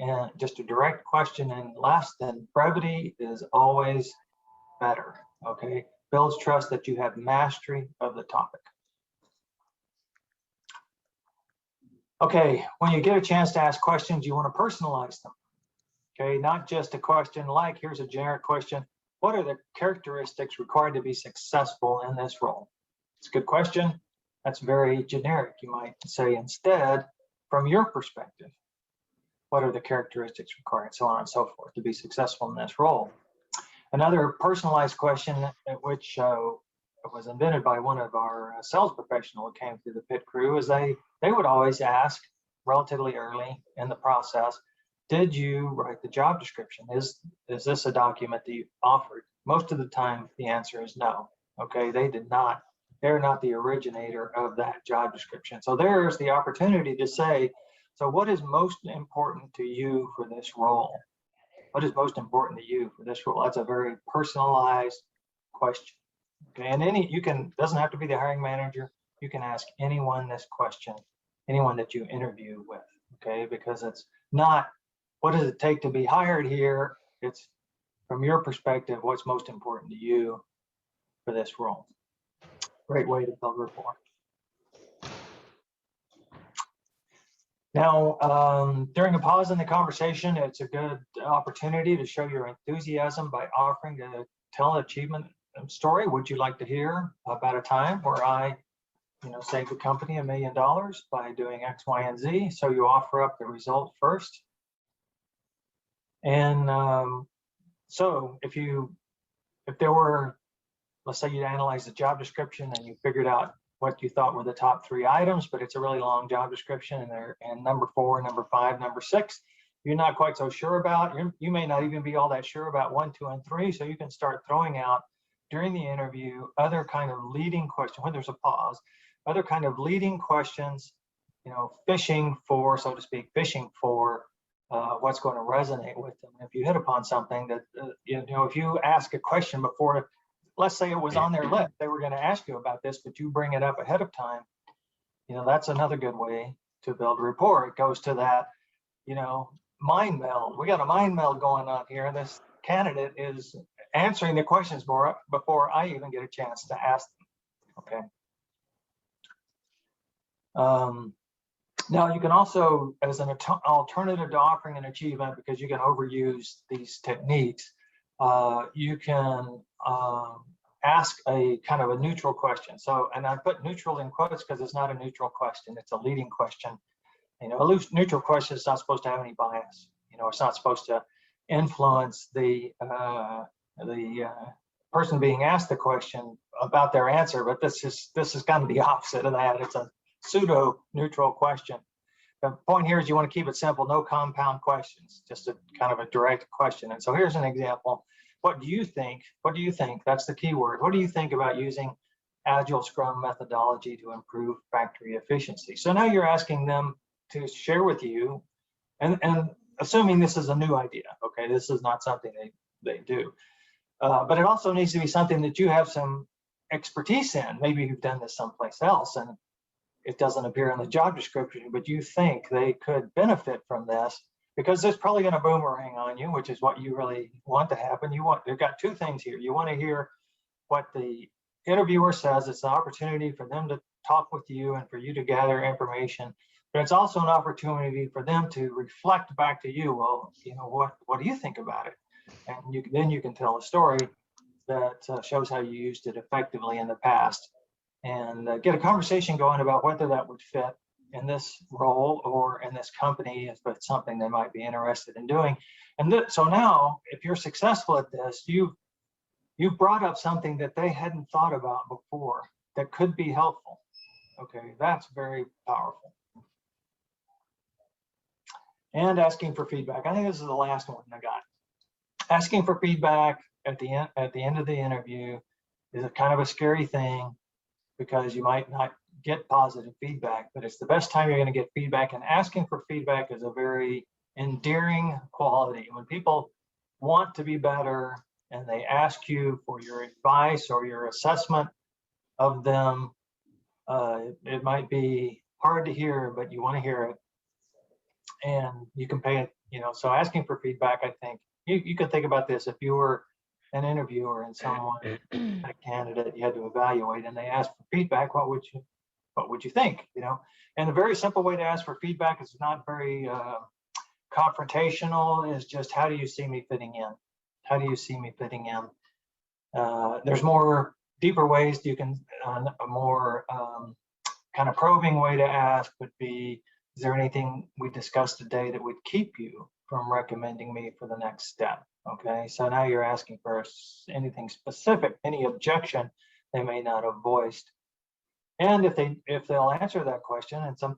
and just a direct question in less, then brevity is always better, okay? Builds trust that you have mastery of the topic. Okay, when you get a chance to ask questions, you want to personalize them, okay? Not just a question like, here's a generic question. What are the characteristics required to be successful in this role? It's a good question. That's very generic. You might say instead, from your perspective, what are the characteristics required, so on and so forth, to be successful in this role? Another personalized question, which was invented by one of our sales professionals who came through the pit crew, is they would always ask relatively early in the process, did you write the job description? Is this a document that you offered? Most of the time, the answer is no. Okay, they did not. They're not the originator of that job description. So there's the opportunity to say, so what is most important to you for this role? What is most important to you for this role? That's a very personalized question. Okay, and doesn't have to be the hiring manager. You can ask anyone this question, anyone that you interview with. Okay, because it's not, what does it take to be hired here? It's from your perspective, what's most important to you for this role. Great way to build rapport. Now, during a pause in the conversation, it's a good opportunity to show your enthusiasm by offering to tell an achievement story. Would you like to hear about a time where I, saved the company $1 million by doing X, Y, and Z? So you offer up the result first. And so if there were, let's say you analyzed the job description and you figured out what you thought were the top 3 items, but it's a really long job description, and number 4, number 5, number 6, you're not quite so sure about. You may not even be all that sure about 1, 2, and 3. So you can start throwing out during the interview other kind of leading questions when there's a pause, other kind of leading questions, fishing for, so to speak, what's going to resonate with them. If you hit upon something that, if you ask a question before, let's say it was on their list, they were going to ask you about this, but you bring it up ahead of time, that's another good way to build rapport. It goes to that, mind meld. We got a mind meld going on here. This candidate is answering the questions before I even get a chance to ask them, okay? Now, you can also, as an alternative to offering an achievement, because you can overuse these techniques, you can ask a kind of a neutral question. So, and I put neutral in quotes because it's not a neutral question, it's a leading question. A neutral question is not supposed to have any bias. It's not supposed to influence the person being asked the question about their answer, but this is kind of the opposite of that. It's a pseudo neutral question. The point here is you want to keep it simple, no compound questions, just a kind of a direct question. And so here's an example. What do you think? What do you think? That's the key word. What do you think about using Agile Scrum methodology to improve factory efficiency? So now you're asking them to share with you, and assuming this is a new idea, okay, this is not something they do, but it also needs to be something that you have some expertise in. Maybe you've done this someplace else and it doesn't appear in the job description, but you think they could benefit from this, because it's probably going to boomerang on you, which is what you really want to happen. You've got 2 things here. You want to hear what the interviewer says. It's an opportunity for them to talk with you and for you to gather information. But it's also an opportunity for them to reflect back to you. Well, what do you think about it? And then you can tell a story that shows how you used it effectively in the past, and get a conversation going about whether that would fit in this role or in this company if it's something they might be interested in doing. And so now, if you're successful at this, you've brought up something that they hadn't thought about before that could be helpful. Okay, that's very powerful. And asking for feedback. I think this is the last one I got. Asking for feedback at the end of the interview is a kind of a scary thing, because you might not get positive feedback, but it's the best time you're going to get feedback. And asking for feedback is a very endearing quality. When people want to be better and they ask you for your advice or your assessment of them, it might be hard to hear, but you want to hear it, and you can pay it. So asking for feedback, I think you could think about this. If you were an interviewer and someone, a candidate you had to evaluate, and they asked for feedback, what would you think? And a very simple way to ask for feedback is not very confrontational, is just, how do you see me fitting in? How do you see me fitting in? There's more deeper ways you can, a more kind of probing way to ask would be, is there anything we discussed today that would keep you from recommending me for the next step? Okay, so now you're asking for anything specific, any objection they may not have voiced. And if they'll answer that question, and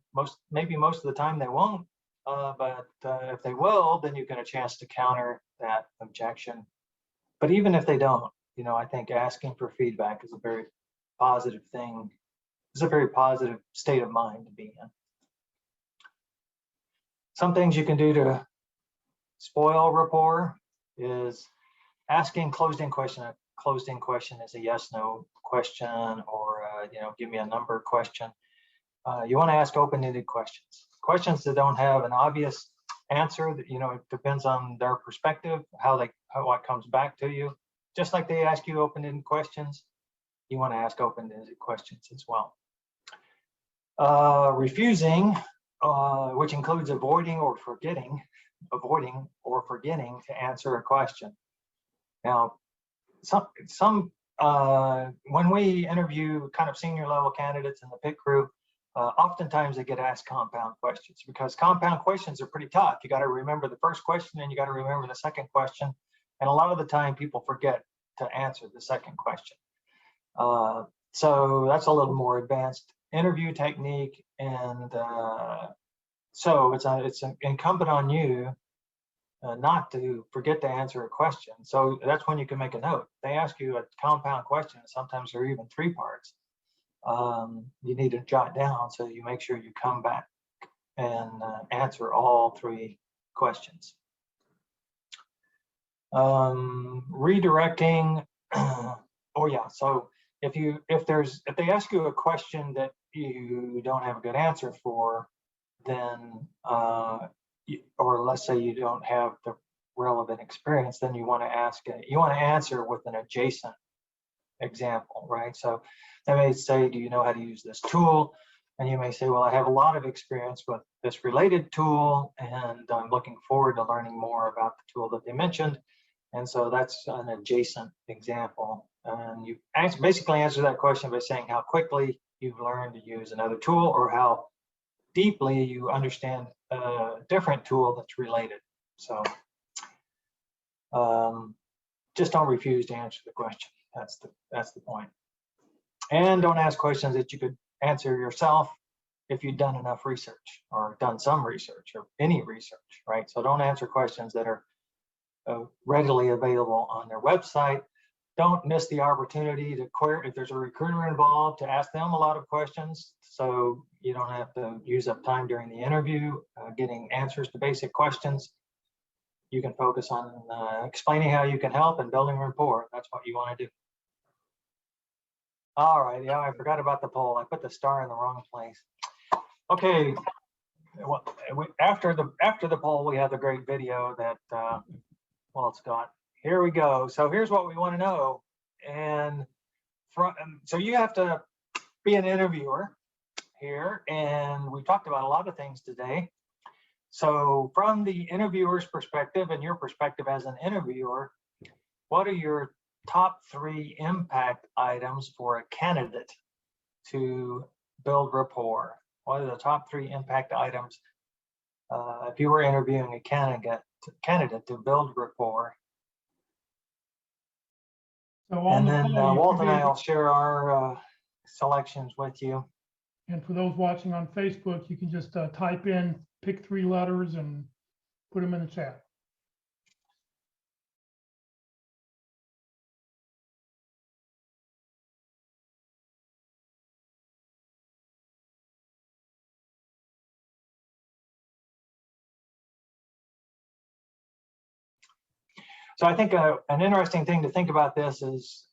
maybe most of the time they won't, but if they will, then you get a chance to counter that objection. But even if they don't, I think asking for feedback is a very positive thing. It's a very positive state of mind to be in. Some things you can do to spoil rapport is asking closed-in question. A closed-in question is a yes/no question, or give me a number question. You want to ask open-ended questions that don't have an obvious answer. That it depends on their perspective, how it comes back to you. Just like they ask you open-ended questions, you want to ask open-ended questions as well. Refusing, which includes avoiding or forgetting to answer a question. Now, when we interview kind of senior level candidates in the pit crew, oftentimes they get asked compound questions, because compound questions are pretty tough. You got to remember the first question and you got to remember the second question. And a lot of the time people forget to answer the second question. So that's a little more advanced interview technique. And so it's incumbent on you not to forget to answer a question. So that's when you can make a note. They ask you a compound question, sometimes they're even 3 parts. You need to jot down, so you make sure you come back and answer all 3 questions. Redirecting. Oh yeah, so if they ask you a question that you don't have a good answer for, then or let's say you don't have the relevant experience, then you want to answer with an adjacent example, right? So they may say, do you know how to use this tool? And you may say, well, I have a lot of experience with this related tool, and I'm looking forward to learning more about the tool that they mentioned. And so that's an adjacent example. And you basically answer that question by saying how quickly you've learned to use another tool, or how deeply you understand a different tool that's related. So just don't refuse to answer the question. That's the point. And don't ask questions that you could answer yourself if you've done enough research, or done some research, or any research, right? So don't answer questions that are readily available on their website. Don't miss the opportunity to query, if there's a recruiter involved, to ask them a lot of questions, so you don't have to use up time during the interview getting answers to basic questions. You can focus on explaining how you can help and building rapport. That's what you want to do. All right, yeah, I forgot about the poll. I put the star in the wrong place. Okay, well, after the poll, we have the great video that Scott. Here we go. So here's what we want to know. And so you have to be an interviewer, here, and we talked about a lot of things today. So from the interviewer's perspective and your perspective as an interviewer, what are your top 3 impact items for a candidate to build rapport? What are the top 3 impact items if you were interviewing a candidate to build rapport? So on And the then poll, you Walt can and I be- will share our selections with you. And for those watching on Facebook, you can just type in, pick 3 letters and put them in the chat. So I think an interesting thing to think about this is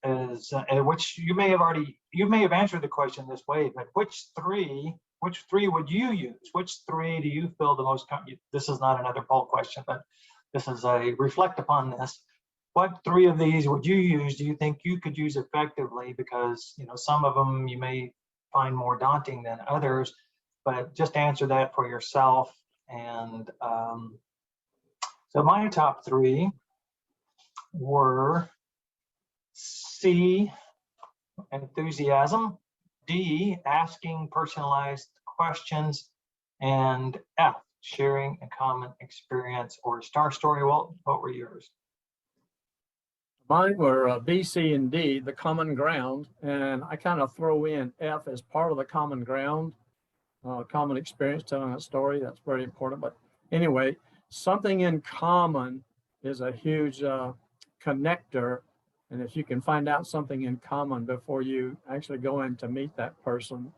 which you may have answered the question this way, but which three would you use? Which 3 do you feel the most? This is not another poll question, but this is a reflect upon this. What 3 of these would you use? Do you think you could use effectively? Because some of them you may find more daunting than others, but just answer that for yourself. And so my top 3 were C, enthusiasm, D, asking personalized questions, and F, sharing a common experience or star story. Well, what were yours? Mine were B, C, and D, the common ground, and I kind of throw in F as part of the common ground, common experience, telling a story. That's very important. But anyway, something in common is a huge connector. And if you can find out something in common before you actually go in to meet that person,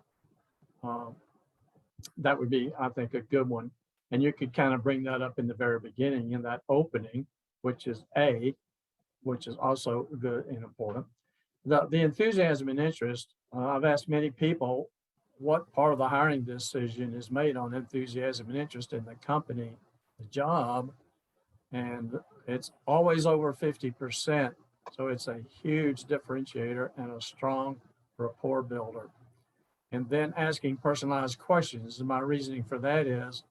that would be, I think, a good one. And you could kind of bring that up in the very beginning in that opening, which is A, which is also good and important. The enthusiasm and interest, I've asked many people what part of the hiring decision is made on enthusiasm and interest in the company, the job, and it's always over 50%. So it's a huge differentiator and a strong rapport builder. And then asking personalized questions. And my reasoning for that is,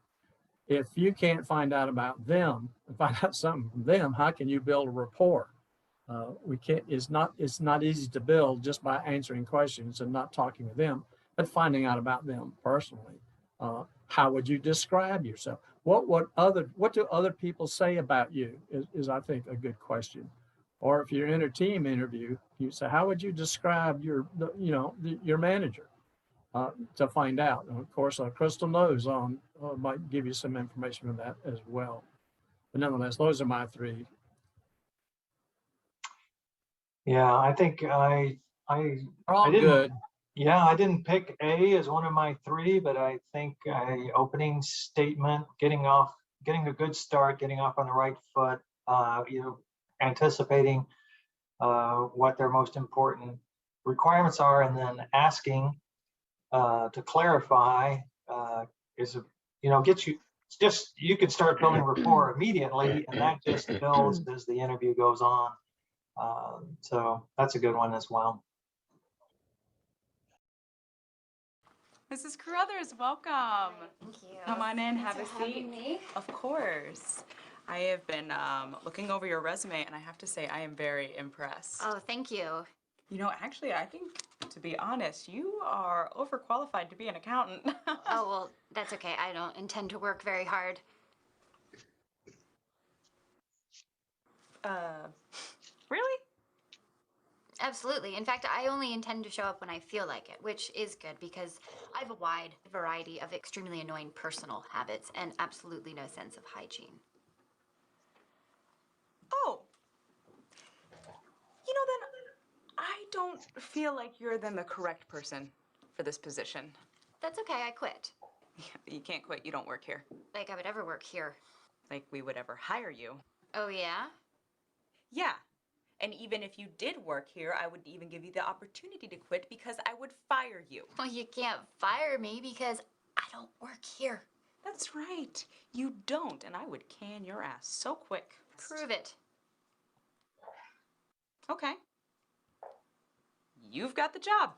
if you can't find out about them and find out something from them, how can you build a rapport? We can't. It's not easy to build just by answering questions and not talking with them, but finding out about them personally. How would you describe yourself? What do other people say about you? Is I think a good question. Or if you're in a team interview, you say, how would you describe your manager? To find out. And of course, Crystal knows might give you some information on that as well. But nonetheless, those are my 3. Yeah, I think I All didn't. good. Yeah, I didn't pick A as one of my 3, but I think a opening statement, getting a good start, getting off on the right foot, anticipating what their most important requirements are, and then asking to clarify gets you. It's just, you could start building rapport immediately, and that just builds as the interview goes on. So that's a good one as well. Mrs. Carruthers, welcome. Thank you. Come on in, have Thanks a for having seat. me. Of course. I have been looking over your resume, and I have to say I am very impressed. Oh, thank you. Actually, I think, to be honest, you are overqualified to be an accountant. Oh, well, that's okay. I don't intend to work very hard. Really? Absolutely. In fact, I only intend to show up when I feel like it, which is good because I have a wide variety of extremely annoying personal habits and absolutely no sense of hygiene. Oh. Then I don't feel like you're then the correct person for this position. That's okay. I quit. You can't quit. You don't work here. Like I would ever work here. Like we would ever hire you. Oh, yeah? Yeah. And even if you did work here, I would even give you the opportunity to quit because I would fire you. Well, you can't fire me because I don't work here. That's right. You don't, and I would can your ass so quick. Prove it. Okay. You've got the job.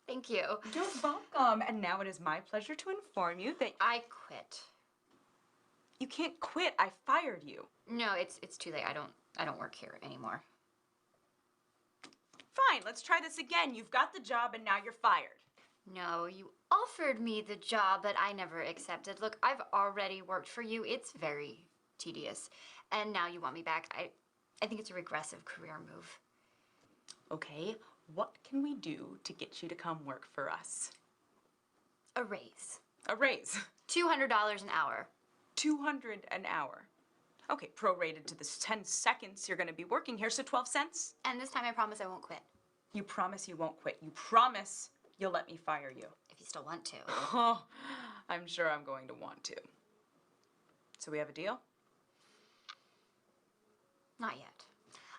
Thank you. You're welcome. And now it is my pleasure to inform you that I quit. you can't quit. I fired you. No, it's too late. I don't work here anymore. Fine, let's try this again. You've got the job and now you're fired. No, you offered me the job, but I never accepted. Look, I've already worked for you. It's very tedious. And now you want me back. I think it's a regressive career move. Okay, what can we do to get you to come work for us? A raise. A raise. $200 an hour. $200 an hour. Okay, prorated to the 10 seconds you're gonna be working here, so 12 cents. And this time I promise I won't quit. You promise you won't quit. You promise you'll let me fire you. If you still want to. Oh, I'm sure I'm going to want to. So we have a deal? Not yet.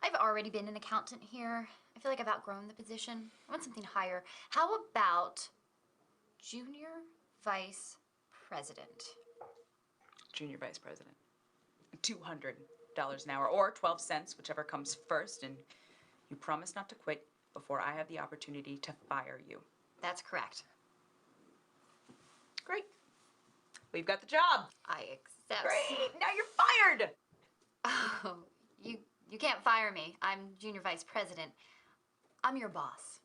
I've already been an accountant here. I feel like I've outgrown the position. I want something higher. How about junior vice president? Junior vice president. $200 an hour or 12 cents, whichever comes first, and you promise not to quit before I have the opportunity to fire you. That's correct. Great. We've got the job. I accept. Great. Now you're fired. Oh, you can't fire me. I'm junior vice president. I'm your boss.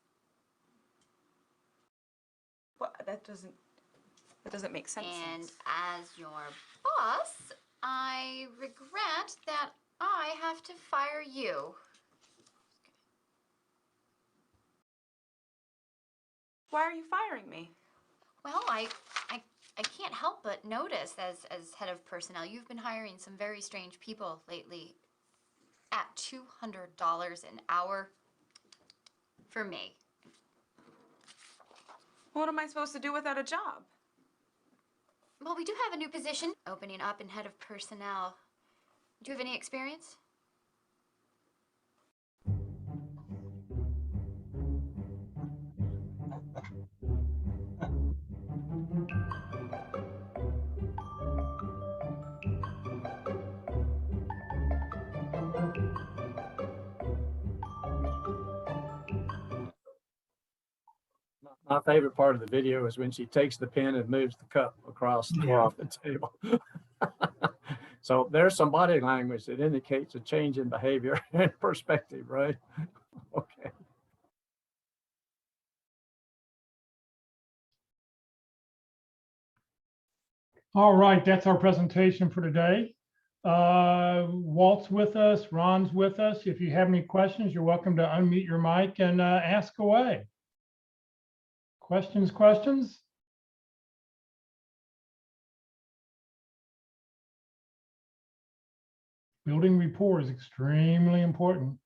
Well, that doesn't make sense. And as your boss, I regret that I have to fire you. Why are you firing me? Well, I can't help but notice as head of personnel, you've been hiring some very strange people lately at $200 an hour for me. What am I supposed to do without a job? Well, we do have a new position opening up in head of personnel. Do you have any experience? My favorite part of the video is when she takes the pen and moves the cup across the table. So there's some body language that indicates a change in behavior and perspective, right? Okay. All right, that's our presentation for today. Walt's with us, Ron's with us. If you have any questions, you're welcome to unmute your mic and ask away. Questions? Building rapport is extremely important.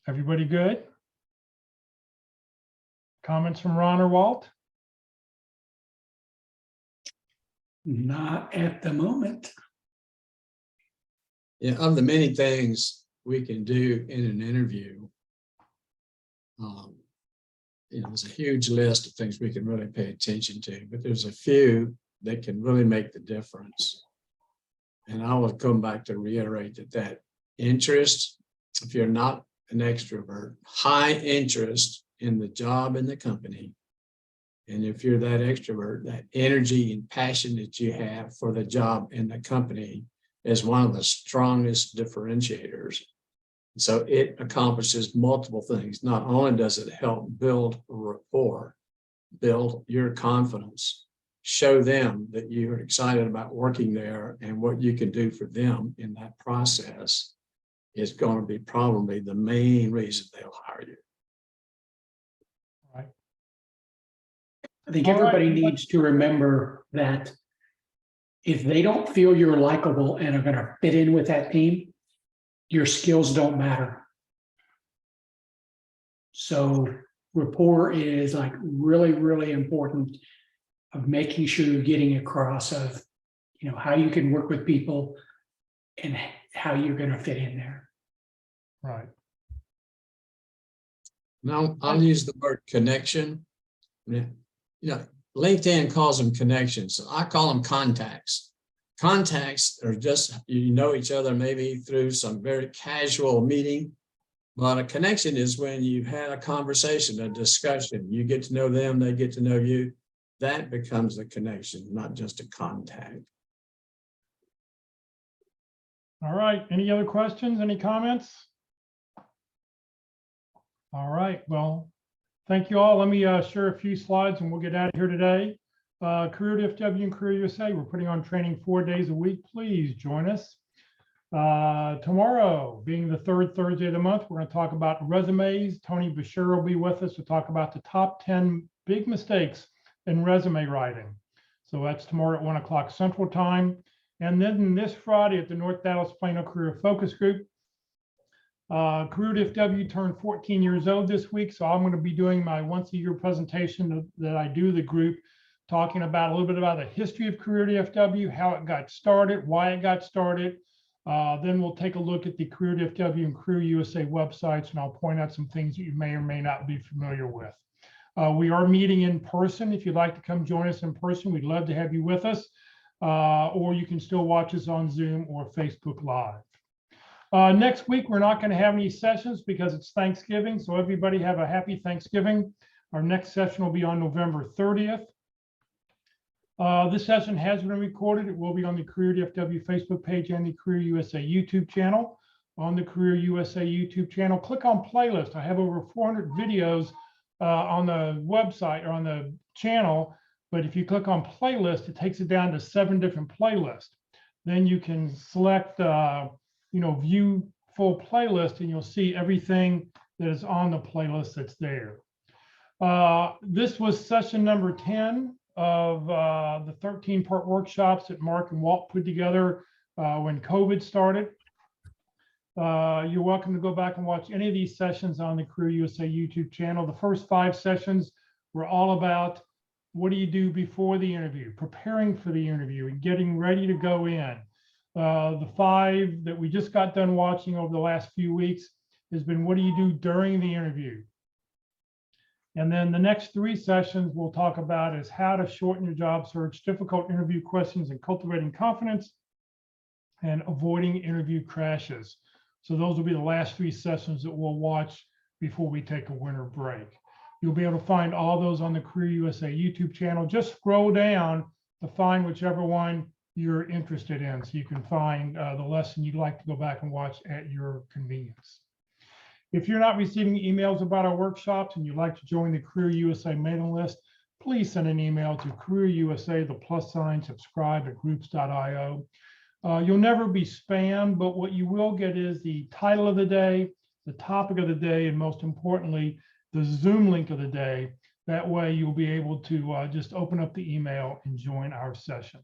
Everybody good? Comments from Ron or Walt? Not at the moment. Yeah, of the many things we can do in an interview, there's a huge list of things we can really pay attention to, but there's a few that can really make the difference. And I will come back to reiterate that interest, if you're not an extrovert, high interest in the job and the company. And if you're that extrovert, that energy and passion that you have for the job and the company is one of the strongest differentiators. So it accomplishes multiple things. Not only does it help build rapport, build your confidence, show them that you're excited about working there and what you can do for them in that process is going to be probably the main reason they'll hire you. Right. I think All right. everybody needs to remember that if they don't feel you're likable and are going to fit in with that team, your skills don't matter. So rapport is like really, really important of making sure you're getting across of, how you can work with people and how you're going to fit in there. Right. Now I'll use the word connection. LinkedIn calls them connections. So I call them contacts. Contacts are just, you know each other maybe through some very casual meeting, But a connection is when you've had a conversation, a discussion, you get to know them, they get to know you. That becomes a connection, not just a contact. All right, any other questions, any comments? All right, well, thank you all. Let me share a few slides and we'll get out of here today. Career DFW and Career USA, we're putting on training 4 days a week. Please join us. Tomorrow, being the third Thursday of the month, we're going to talk about resumes. Tony Bashir will be with us to talk about the top 10 big mistakes in resume writing. So that's tomorrow at 1 o'clock Central Time. And then this Friday at the North Dallas Plano Career Focus Group, Career DFW turned 14 years old this week. So I'm going to be doing my once-a-year presentation that I do the group, talking about a little bit about the history of Career DFW, how it got started, why it got started. Then we'll take a look at the Career DFW and Career USA websites, and I'll point out some things that you may or may not be familiar with. We are meeting in person. If you'd like to come join us in person, we'd love to have you with us. Or you can still watch us on Zoom or Facebook Live. Next week, we're not going to have any sessions because it's Thanksgiving. So everybody have a happy Thanksgiving. Our next session will be on November 30th. This session has been recorded. It will be on the Career DFW Facebook page and the Career USA YouTube channel. On the Career USA YouTube channel, click on playlist. I have over 400 videos on the website or on the channel. But if you click on playlist, it takes it down to 7 different playlists. Then you can select, view full playlist, and you'll see everything that is on the playlist that's there. This was session number 10 of the 13-part workshops that Mark and Walt put together when COVID started. You're welcome to go back and watch any of these sessions on the Career USA YouTube channel. The first 5 sessions were all about what do you do before the interview, preparing for the interview, and getting ready to go in. The 5 that we just got done watching over the last few weeks has been what do you do during the interview? And then the next 3 sessions we'll talk about is how to shorten your job search, difficult interview questions, and cultivating confidence, and avoiding interview crashes. So those will be the last 3 sessions that we'll watch before we take a winter break. You'll be able to find all those on the Career USA YouTube channel. Just scroll down to find whichever one you're interested in. So you can find the lesson you'd like to go back and watch at your convenience. If you're not receiving emails about our workshops and you'd like to join the Career USA mailing list, please send an email to Career USA, _ subscribe at groups.io. You'll never be spammed, but what you will get is the title of the day, the topic of the day, and most importantly, the Zoom link of the day. That way you'll be able to just open up the email and join our session.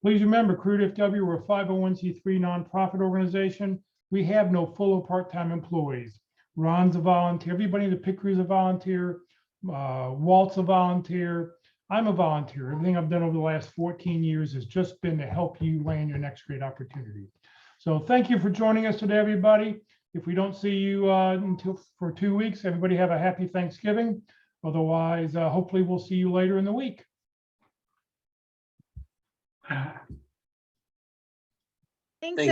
Please remember, Career DFW, we're a 501c3 nonprofit organization. We have no full or part-time employees. Ron's a volunteer. Everybody in the pit crew is a volunteer. Walt's a volunteer. I'm a volunteer. Everything I've done over the last 14 years has just been to help you land your next great opportunity. So thank you for joining us today, everybody. If we don't see you for 2 weeks, everybody have a happy Thanksgiving. Otherwise, hopefully we'll see you later in the week. Thanks, Thank you.